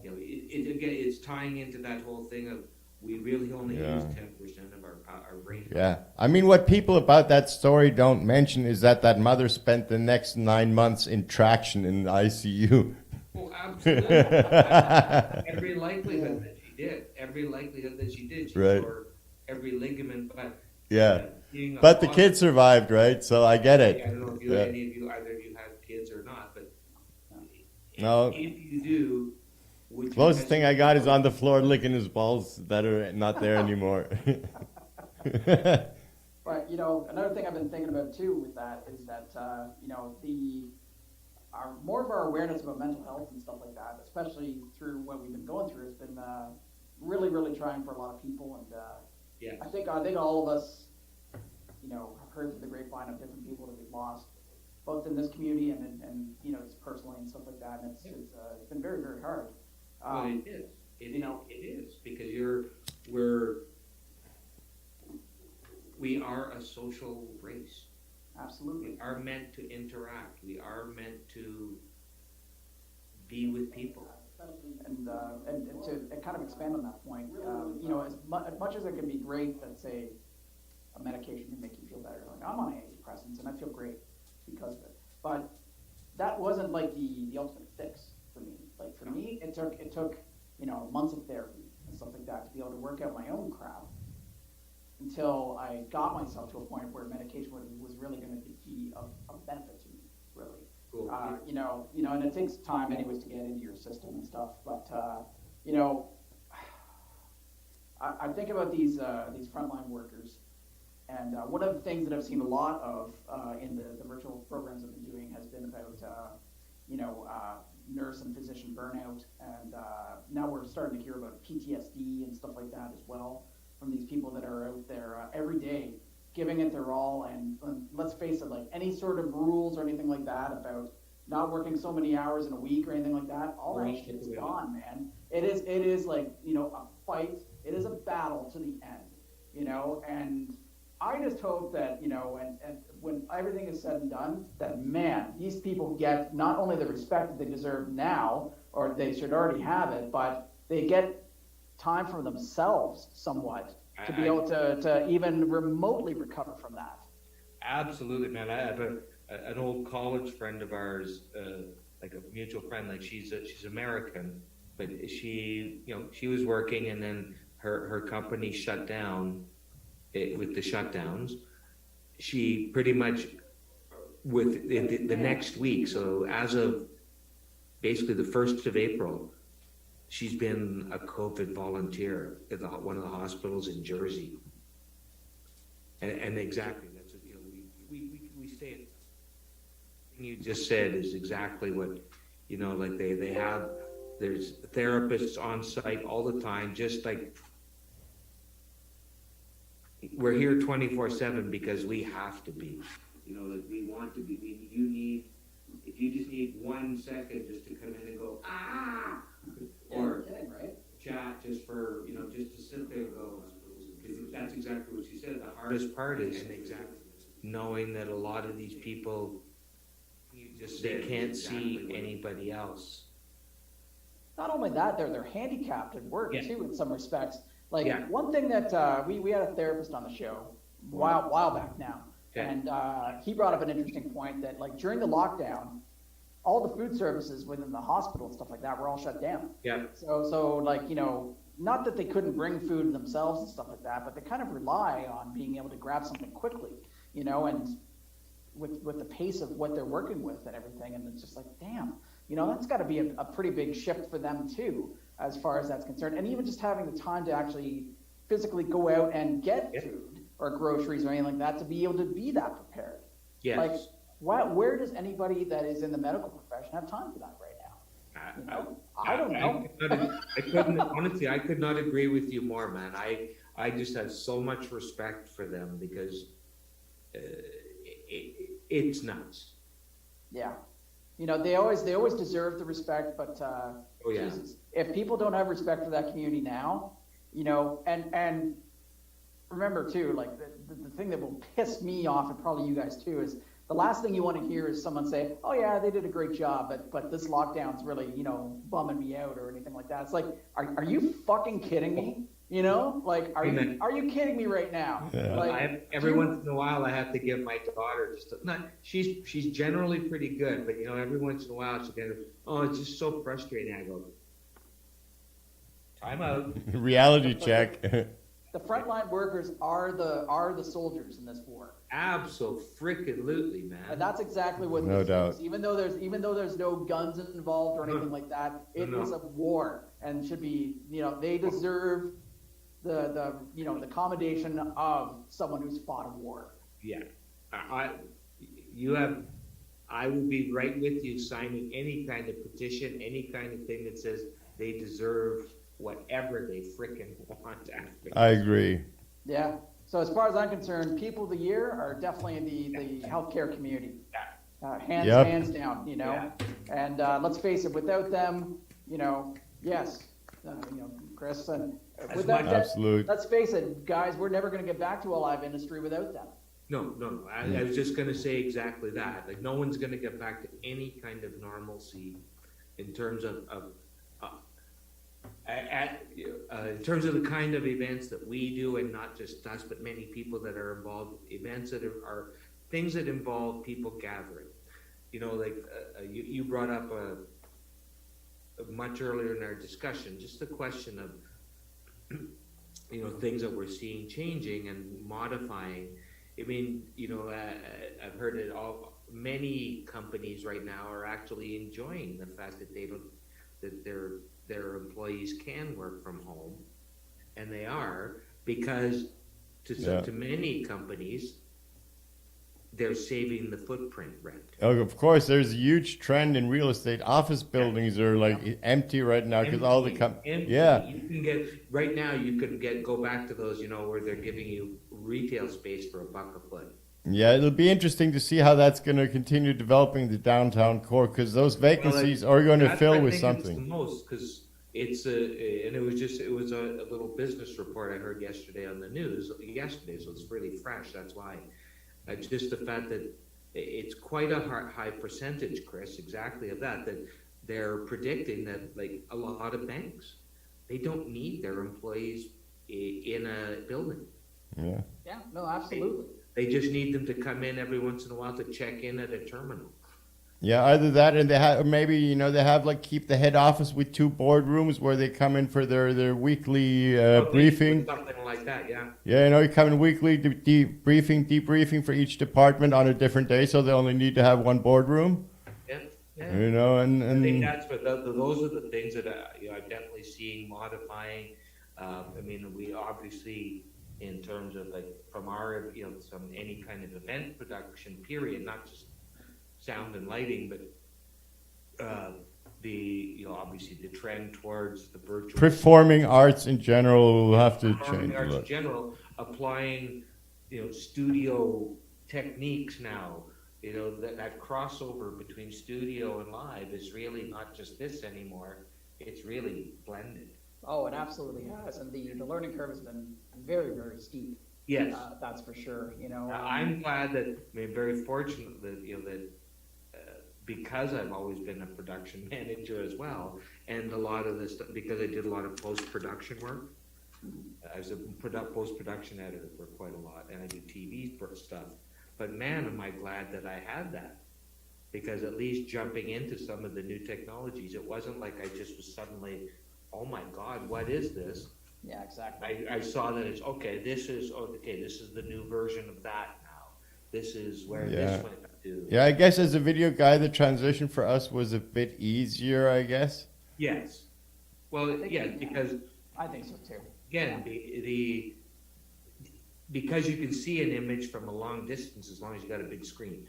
you know, it's tying into that whole thing of we really only use 10% of our brain. Yeah. I mean, what people about that story don't mention is that mother spent the next 9 months in traction in the ICU. Oh, absolutely. Every likelihood that she did. Every likelihood that she did. She tore every ligament. But but the kid survived, right? So I get it. I don't know if any of you, either of you have kids or not, but no. If you do, would you closest thing I got is on the floor licking his balls that are not there anymore. But, you know, another thing I've been thinking about too with that is that, you know, more of our awareness about mental health and stuff like that, especially through what we've been going through, has been really, really trying for a lot of people. And I think all of us, you know, have heard through the grapevine of different people that we've lost, both in this community and you know, just personally and stuff like that. And it's been very, very hard. Well, it is. It is because we are a social race. Absolutely. We are meant to interact. We are meant to be with people. And to kind of expand on that point, you know, as much as it can be great that, say, a medication can make you feel better. Like I'm on antidepressants and I feel great because of it. But that wasn't like the ultimate fix for me. Like for me, it took months of therapy and stuff like that to be able to work out my own crap until I got myself to a point where medication was really going to be of benefit to me, really. Cool. And it takes time anyways to get into your system and stuff. But I think about these frontline workers, and one of the things that I've seen a lot of in the virtual programs I've been doing has been about nurse and physician burnout, and now we're starting to hear about PTSD and stuff like that as well from these people that are out there every day giving it their all. And let's face it, like any sort of rules or anything like that about not working so many hours in a week or anything like that, all that shit's gone, man. It is like, a fight. It is a battle to the end, and I just hope that, and when everything is said and done, that, man, these people get not only the respect that they deserve now, or they should already have it, but they get time for themselves somewhat to be able to even remotely recover from that. Absolutely, man. I have an old college friend of ours, like a mutual friend. Like she's American, but she was working, and then her company shut down. With the shutdowns, she pretty much with the next week. So as of basically the 1st of April, she's been a COVID volunteer at one of the hospitals in Jersey. And exactly, that's what, we stay. Everything you just said is exactly what, like they have. There's therapists on site all the time, just like. We're here 24/7 because we have to be. Like we want to be. If you just need 1 second just to come in and go, or right? chat just for, just to sit there and go, because that's exactly what you said. The hardest part is knowing that a lot of these people, they can't see anybody else. Not only that, they're handicapped at work too, in some respects. Like one thing that we had a therapist on the show a while back now, and he brought up an interesting point that like during the lockdown, all the food services within the hospital and stuff like that were all shut down. Yeah. So like not that they couldn't bring food themselves and stuff like that, but they kind of rely on being able to grab something quickly, and with the pace of what they're working with and everything, and it's just like damn, that's got to be a pretty big shift for them too, as far as that's concerned. And even just having the time to actually physically go out and get food or groceries or anything like that to be able to be that prepared. Yes. Like, where does anybody that is in the medical profession have time for that right now? I don't know. I couldn't, honestly, I could not agree with you more, man. I just have so much respect for them because it's nuts. Yeah. They always deserve the respect, but Jesus, if people don't have respect for that community now, and remember too, like the thing that will piss me off, and probably you guys too, is the last thing you want to hear is someone say, "Oh yeah, they did a great job, but this lockdown's really bumming me out" or anything like that. It's like, are you fucking kidding me? Like, are you kidding me right now? Yeah. Like, Every once in a while, I have to give my daughter she's generally pretty good, but every once in a while she kind of, it's just so frustrating. I go, time out. Reality check. The frontline workers are the soldiers in this war. Absolutely, man. And that's exactly what No this doubt. is. Even though there's no guns involved or anything like that, it is a war and should be, they deserve the commendation of someone who's fought a war. Yeah. I will be right with you signing any kind of petition, any kind of thing that says they deserve whatever they frickin' want after. I agree. Yeah. So as far as I'm concerned, people of the year are definitely the healthcare community. Hands down, And let's face it, without them, yes, Chris, and without them, Absolute. let's face it, guys, we're never going to get back to a live industry without them. No. I was just going to say exactly that. Like, no one's going to get back to any kind of normalcy in terms of In terms of the kind of events that we do, and not just us, but many people that are involved, events that are things that involve people gathering. You know, like you brought up much earlier in our discussion, just the question of things that we're seeing changing and modifying. I mean, I've heard it all. Many companies right now are actually enjoying the fact that their employees can work from home, and they are, because to many companies, they're saving the footprint rent. Oh, of course, there's a huge trend in real estate. Office buildings are like empty right now because all the You can get right now. You can go back to those, where they're giving you retail space for $1 a foot. Yeah, it'll be interesting to see how that's going to continue developing the downtown core, because those vacancies are going to fill with something. It's the most, because it was a little business report I heard yesterday on the news yesterday, so it's really fresh. That's why. Just the fact that it's quite a high percentage, Chris, exactly of that they're predicting that, like a lot of banks, they don't need their employees in a building. Yeah. Yeah, no, absolutely. They just need them to come in every once in a while to check in at a terminal. Yeah, either that, and they have maybe they have like keep the head office with 2 boardrooms where they come in for their weekly briefing. Something like that, yeah. Yeah, you come in weekly debriefing for each department on a different day, so they only need to have 1 boardroom. Yeah. And I think that's what those are the things that I'm definitely seeing modifying. I mean, we obviously, in terms of like from our any kind of event production period, not just sound and lighting, but obviously the trend towards the virtual performing arts in general will have to performing change. Arts in general, applying studio techniques now. That crossover between studio and live is really not just this anymore. It's really blended. Oh, it absolutely has, and the learning curve has been very, very steep. Yes, that's for sure. I'm glad very fortunate that because I've always been a production manager as well, and a lot of this because I did a lot of post-production work. I was a post-production editor for quite a lot, and I do TV stuff. But man, am I glad that I had that, because at least jumping into some of the new technologies, it wasn't like I just was suddenly, oh my God, what is this? Yeah, exactly. I saw that it's okay. This is the new version of that now. This is where this went to. Yeah, I guess as a video guy, the transition for us was a bit easier, I guess. Yes. Well, yeah, because I think so too. Again, because you can see an image from a long distance as long as you got a big screen.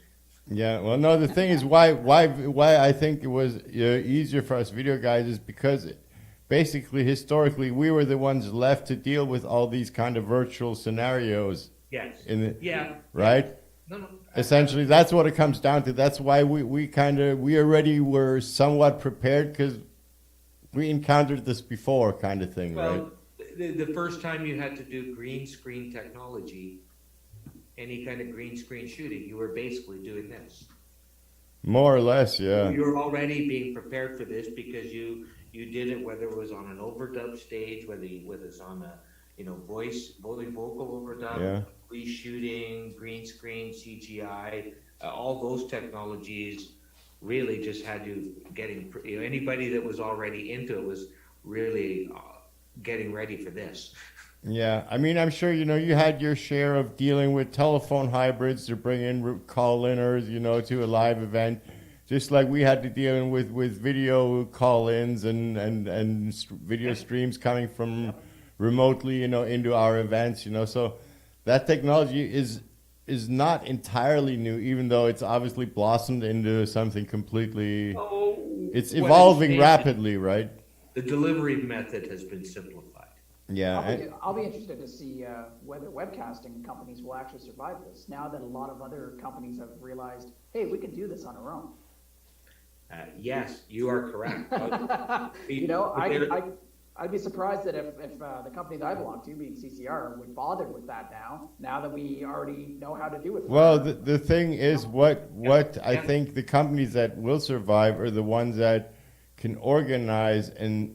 Yeah, well, no, the thing is why I think it was easier for us video guys is because basically, historically, we were the ones left to deal with all these kind of virtual scenarios. Yes. Right? No. Essentially, that's what it comes down to. That's why we already were somewhat prepared, because we encountered this before, kind of thing, right? The first time you had to do green screen technology, any kind of green screen shooting, you were basically doing this. More or less, yeah. You were already being prepared for this because you did it, whether it was on an overdub stage, whether it's on a vocal overdub, reshooting, green screen, CGI, all those technologies really just had you getting. Anybody that was already into it was really getting ready for this. Yeah, I mean, I'm sure, you had your share of dealing with telephone hybrids to bring in call-inners, to a live event, just like we had to deal with video call-ins and video streams coming from remotely, into our events, so that technology is not entirely new, even though it's obviously blossomed into something completely, it's evolving rapidly, right? The delivery method has been simplified. Yeah. I'll be interested to see whether webcasting companies will actually survive this, now that a lot of other companies have realized, hey, we can do this on our own. Yes, you are correct. I'd be surprised that if the company that I belong to, being CCR, would bother with that now that we already know how to do it. Well, the thing is, what I think the companies that will survive are the ones that can organize and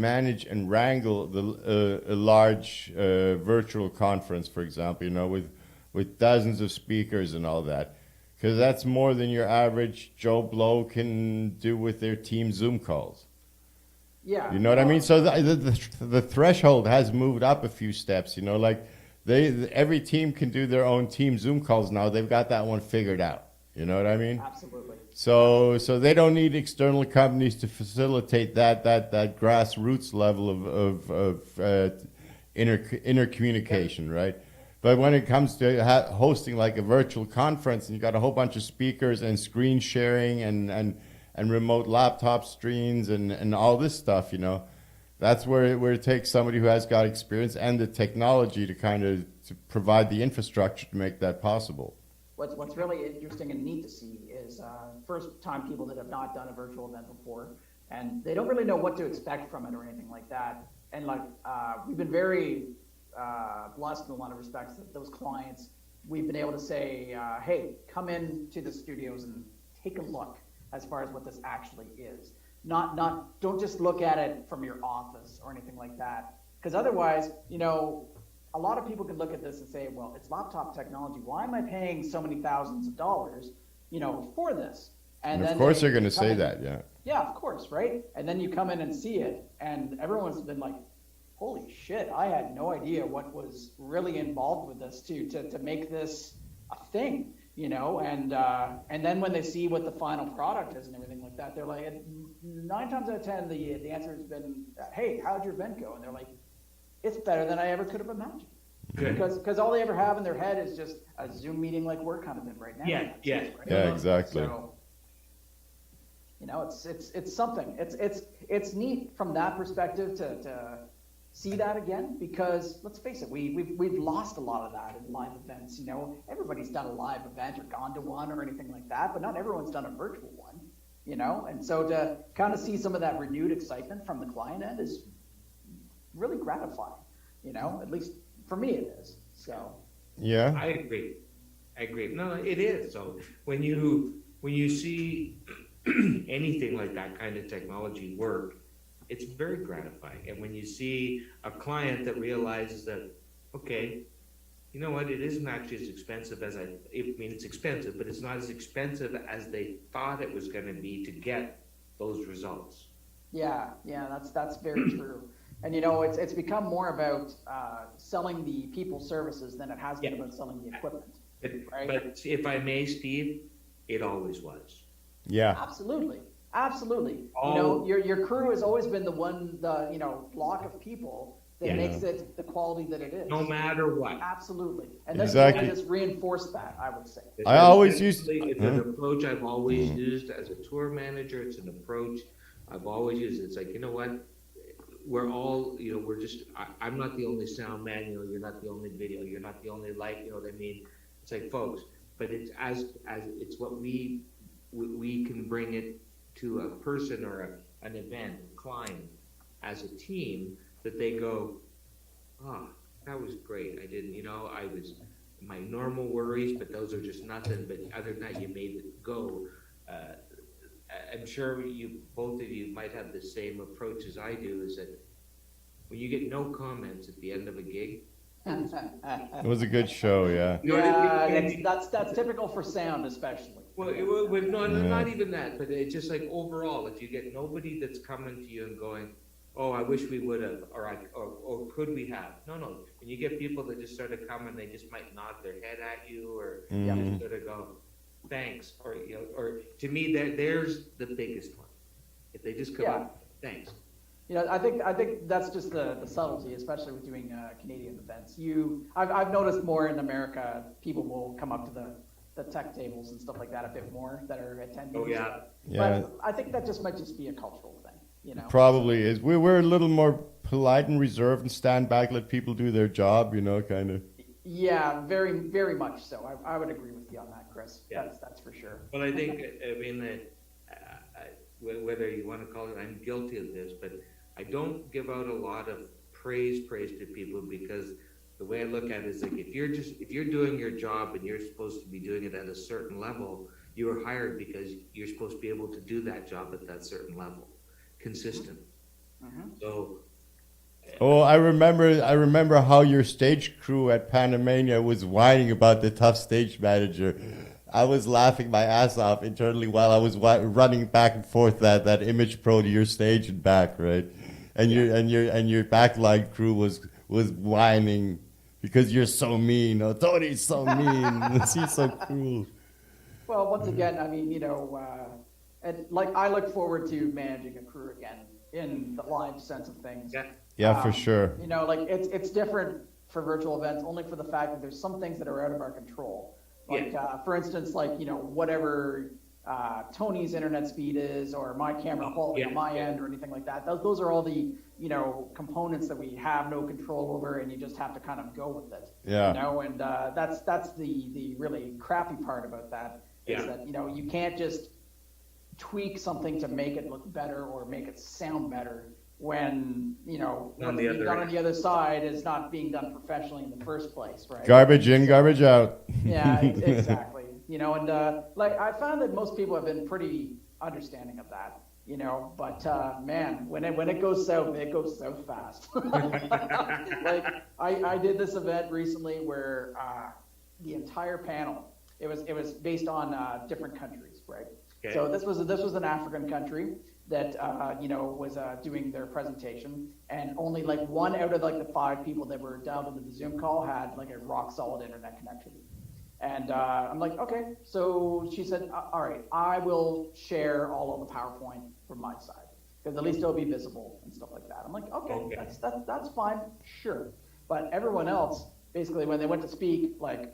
manage and wrangle a large virtual conference, for example, with dozens of speakers and all that. Because that's more than your average Joe Blow can do with their team Zoom calls. Yeah. You know what I mean? So the threshold has moved up a few steps, like every team can do their own team Zoom calls now. They've got that one figured out. You know what I mean? Absolutely. So they don't need external companies to facilitate that grassroots level of inner communication, right? But when it comes to hosting like a virtual conference, and you got a whole bunch of speakers and screen sharing and remote laptop streams and all this stuff, that's where it takes somebody who has got experience and the technology to provide the infrastructure to make that possible. What's really interesting and neat to see is first time people that have not done a virtual event before, and they don't really know what to expect from it or anything like that. And we've been very blessed in a lot of respects that those clients, we've been able to say, hey, come in to the studios and take a look as far as what this actually is. Don't just look at it from your office or anything like that. Because otherwise, a lot of people can look at this and say, well, it's laptop technology. Why am I paying so many thousands of dollars, for this? And of course they're going to say that, yeah. Yeah, of course, right? And then you come in and see it, and everyone's been like, holy shit, I had no idea what was really involved with this to make this a thing, and then when they see what the final product is and everything like that, they're like, 9 times out of 10, the answer has been, hey, how'd your event go? And they're like, it's better than I ever could have imagined. Good. Because all they ever have in their head is just a Zoom meeting like we're kind of in right now. Yeah. Yeah, exactly. So, it's something. It's neat from that perspective to see that again, because let's face it, we've lost a lot of that in live events. Everybody's done a live event or gone to one or anything like that, but not everyone's done a virtual one. And so to kind of see some of that renewed excitement from the client end is really gratifying, at least for me it is. So yeah, I agree. No, it is. So when you see anything like that kind of technology work, it's very gratifying. And when you see a client that realizes that, okay, you know what, it isn't actually as expensive as it's expensive, but it's not as expensive as they thought it was going to be to get those results. Yeah, that's very true. And it's become more about selling the people services than it has been about selling the equipment. Right? But if I may, Steve, it always was. Yeah. Absolutely. Oh. Your crew has always been the block of people that makes it the quality that it is. No matter what. Absolutely. And this Exactly. just reinforced that, I would say. I always used. It's an approach I've always used as a tour manager. It's an approach I've always used. It's like, you know what? We're all, we're just, I'm not the only sound man, you're not the only video, you're not the only light, you know what I mean? It's like, folks, but it's as it's what we can bring it to a person or an event, a client, as a team, that they go, that was great. I didn't, I was my normal worries, but those are just nothing. But other than that, you made it go. I'm sure both of you might have the same approach as I do, is that when you get no comments at the end of a gig, It was a good show, yeah. you know what I Yeah, mean? that's typical for sound, especially. Well, no, not even that, but it's just like overall, if you get nobody that's coming to you and going, oh, I wish we would have, or could we have? No. When you get people that just sort of come and they just might nod their head at you, or just sort of go, thanks, or to me, there's the biggest one. If they just come up, thanks. I think that's just the subtlety, especially with doing Canadian events. I've noticed more in America, people will come up to the tech tables and stuff like that a bit more that are attending. Oh yeah. But I think that just might just be a cultural thing, Probably is. We're a little more polite and reserved and stand back, let people do their job, kind of. Yeah, very, very much so. I would agree with you on that, Chris. Yeah. That's for sure. Well, I think, whether you want to call it, I'm guilty of this, but I don't give out a lot of praise to people, because the way I look at it is like, if you're doing your job and you're supposed to be doing it at a certain level, you were hired because you're supposed to be able to do that job at that certain level. consistent. Mm-hmm. So Oh, I remember how your stage crew at Panamania was whining about the tough stage manager. I was laughing my ass off internally while I was running back and forth that Image Pro to your stage and back, right? And your backline crew was whining because you're so mean. Oh, Tony's so mean. He's so cruel. Well, once again, I mean, and like I look forward to managing a crew again in the live sense of things. Yeah, for sure. Like it's different for virtual events only for the fact that there's some things that are out of our control. Like, for instance, like, whatever Tony's internet speed is or my camera quality on my end or anything like that. Those are all the, components that we have no control over and you just have to kind of go with it. Yeah. And that's the really crappy part about that is that, you can't just tweak something to make it look better or make it sound better when, what's being done on the other side is not being done professionally in the first place, right? Garbage in, garbage out. Yeah, exactly. And like I found that most people have been pretty understanding of that, but man, when it goes south, it goes south fast. Like I did this event recently where the entire panel, it was based on different countries, right? Okay. So this was an African country that was doing their presentation, and only like one out of like the 5 people that were dialed into the Zoom call had like a rock solid internet connection. And I'm like, okay. So she said, all right, I will share all of the PowerPoint from my side because at least it'll be visible and stuff like that. I'm like, okay. That's fine, sure. But everyone else, basically, when they went to speak, like,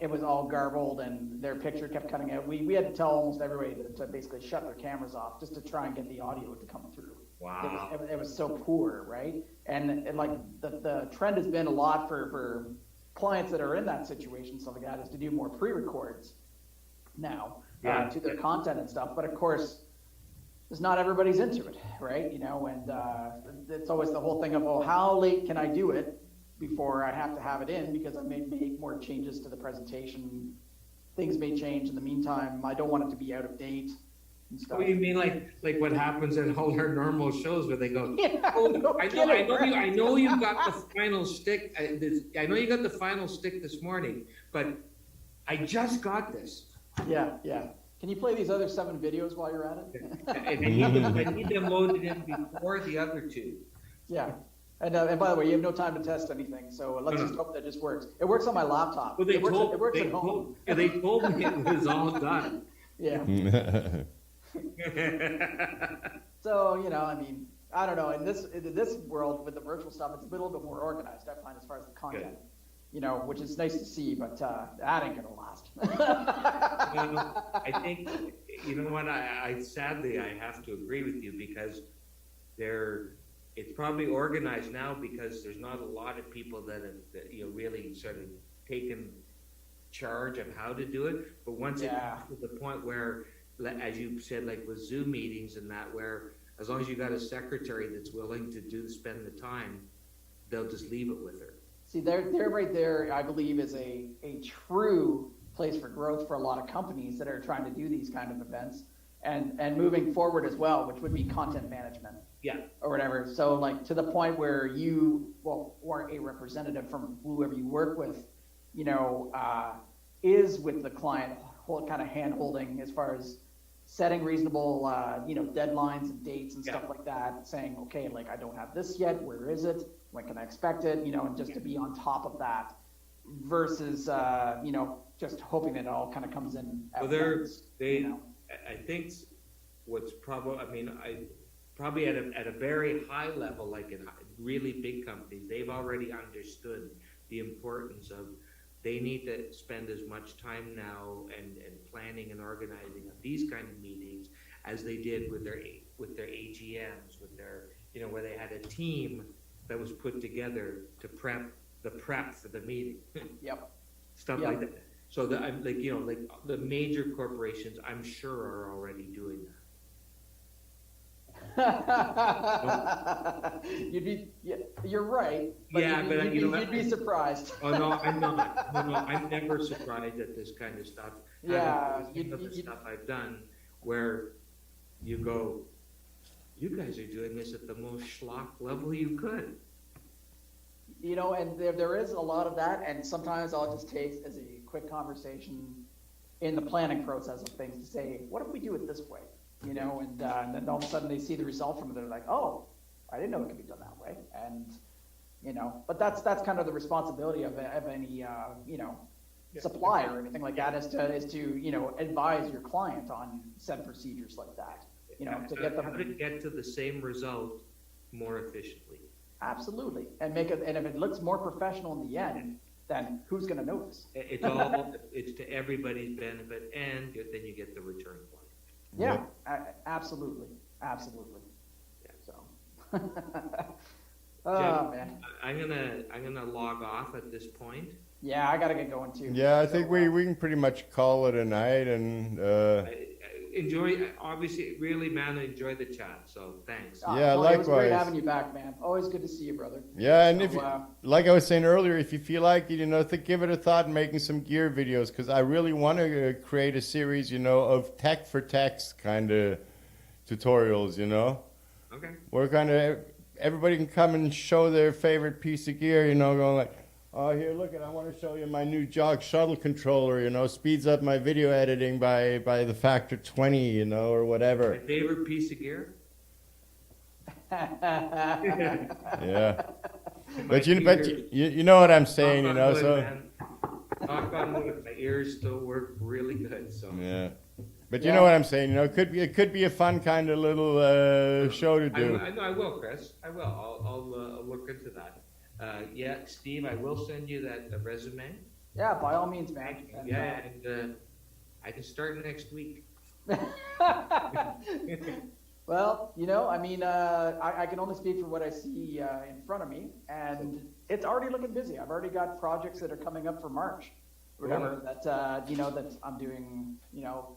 it was all garbled and their picture kept cutting out. We had to tell almost everybody to basically shut their cameras off just to try and get the audio to come through. Wow. It was so poor, right? And like the trend has been a lot for clients that are in that situation, so like that, is to do more pre-records now to their content and stuff. But of course, it's not everybody's into it, right? And it's always the whole thing of, well, how late can I do it before I have to have it in because I may make more changes to the presentation. Things may change in the meantime. I don't want it to be out of date and stuff. What do you mean, like what happens at all our normal shows where they go, I know you got the final stick. I know you got the final stick this morning, but I just got this. Yeah. Can you play these other 7 videos while you're at it? I need them loaded in before the other 2. Yeah. And by the way, you have no time to test anything, so let's just hope that just works. It works on my laptop. Well, it works at home. They told me it was all done. Yeah. So, I mean, I don't know. In this world with the virtual stuff, it's a little bit more organized, I find, as far as the content. Which is nice to see, but that ain't gonna last. I think, what, I sadly, I have to agree with you because it's probably organized now because there's not a lot of people that have really sort of taken charge of how to do it. But once it comes to the point where, as you said, like with Zoom meetings and that, where as long as you got a secretary that's willing to spend the time, they'll just leave it with her. See, they're right there, I believe, is a true place for growth for a lot of companies that are trying to do these kind of events and moving forward as well, which would be content management. Yeah. Or whatever. So like to the point where or a representative from whoever you work with, is with the client, kind of hand holding as far as setting reasonable, deadlines and dates and stuff like that, saying, okay, like I don't have this yet. Where is it? When can I expect it? And just to be on top of that versus, just hoping that it all kind of comes in at once. I think what's probably at a very high level, like in really big companies, they've already understood the importance of they need to spend as much time now and planning and organizing of these kind of meetings as they did with their AGMs, with their where they had a team that was put together to prep for the meeting. Yep. Stuff like that. So the major corporations, I'm sure, are already doing that. You're right. But you'd be surprised. Oh no, I'm not. No, I'm never surprised at this kind of stuff. Yeah, stuff I've done where you go, You guys are doing this at the most schlock level you could. You know, and there is a lot of that, and sometimes I'll just take as a quick conversation in the planning process of things to say, what if we do it this way? You know, and then all of a sudden they see the result from it, they're like, oh, I didn't know it could be done that way. And, you know, but that's kind of the responsibility of any, you know, supplier or anything like that is to, you know, advise your client on said procedures like that, you know, to get them. How to get to the same result more efficiently. Absolutely. And make it, and if it looks more professional in the end, then who's going to notice? It's to everybody's benefit, and then you get the return point. Yeah, absolutely. Absolutely. Yeah. So, oh Jeff, man. I'm gonna log off at this point. Yeah, I got to get going too. Yeah, I think we can pretty much call it a night, and Enjoy, obviously, really, man, enjoy the chat. So thanks. Yeah, Tony, it was great likewise. having you back, man. Always good to see you, brother. yeah, and So, if like I was saying earlier, if you feel like it, you know, give it a thought making some gear videos, because I really want to create a series, you know, of tech for techs kind of tutorials, you know, Okay. where kind of everybody can come and show their favorite piece of gear, you know, going like, oh, here, look at, I want to show you my new jog shuttle controller, you know, speeds up my video editing by the factor 20, you know, or whatever. My favorite piece of gear. Yeah. But you know what I'm saying, you know, so. Knock on wood, my ears still work really good, so. Yeah. But you Yeah. know what I'm saying, you know, it could be a fun kind of little show to do. I will, Chris. I will. I'll look into that. Yeah, Steve, I will send you that resume. Yeah, by all means, man. And, Yeah, and I can start next week. well, you know, I mean, I can only speak for what I see in front of me, and it's already looking busy. I've already got projects that are coming up for March, whatever, that, you know, that I'm doing, you know,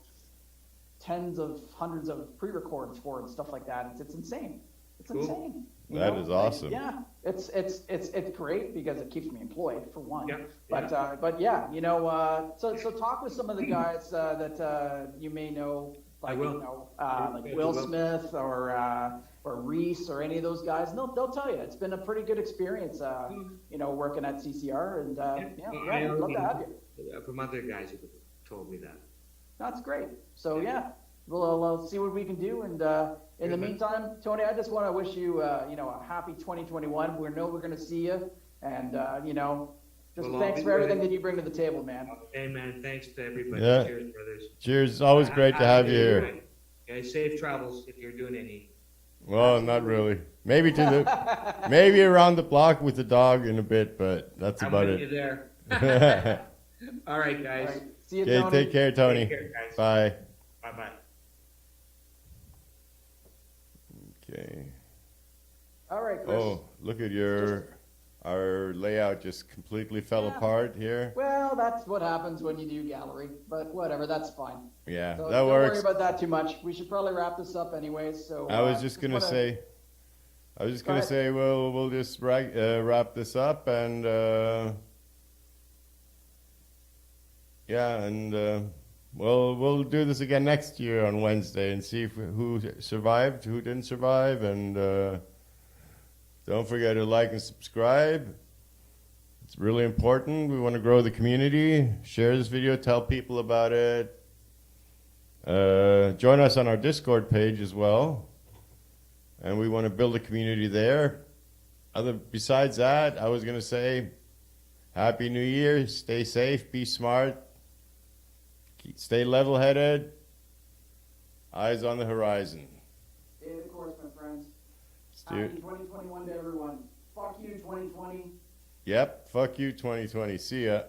tens of hundreds of pre-records for and stuff like that. It's insane. It's Cool. insane. You That know? is Like, awesome. yeah, it's great because it keeps me employed for one. Yeah, But yeah, you know, so talk with some of the guys that you may know, like I will. you know, I like Will will. Smith or Reese or any of those guys. And they'll tell you it's been a pretty good experience. You know, working at CCR and I I'd love to have already- you. From other guys who told me that. That's great. So yeah, we'll see what we can do. And in the meantime, Tony, I just want to wish you, you know, a happy 2021. We know we're going to see you, and you know, just Well, I'll thanks be for everything ready. that you bring to the table, man. Hey, man, thanks to everybody. Yeah. Cheers, brothers. Cheers. Always great to have you here. Yeah, safe travels if you're doing any. Well, not really. Maybe maybe around the block with the dog in a bit, but that's I'm about with you it. there. All right, guys. All right. See you, Okay, Tony. take care, Tony. Take care, guys. Bye. Bye-bye. Okay. All right, Chris. Oh, look at our layout just completely fell Yeah. apart here. Well, that's what happens when you do gallery, but whatever, that's fine. Yeah, So that don't works. worry about that too much. We should probably wrap this up anyways. So I was just gonna wanna- say, Go ahead. we'll just wrap this up and yeah, and we'll do this again next year on Wednesday and see who survived, who didn't survive, and don't forget to like and subscribe. It's really important. We want to grow the community. Share this video, tell people about it. Join us on our Discord page as well. And we want to build a community there. Besides that, I was going to say, Happy New Year. Stay safe, be smart, stay level-headed, eyes on the horizon. Stay the course, my friends. Steer- Happy 2021 to everyone. Fuck you, 2020. Yep, fuck you 2020. See ya.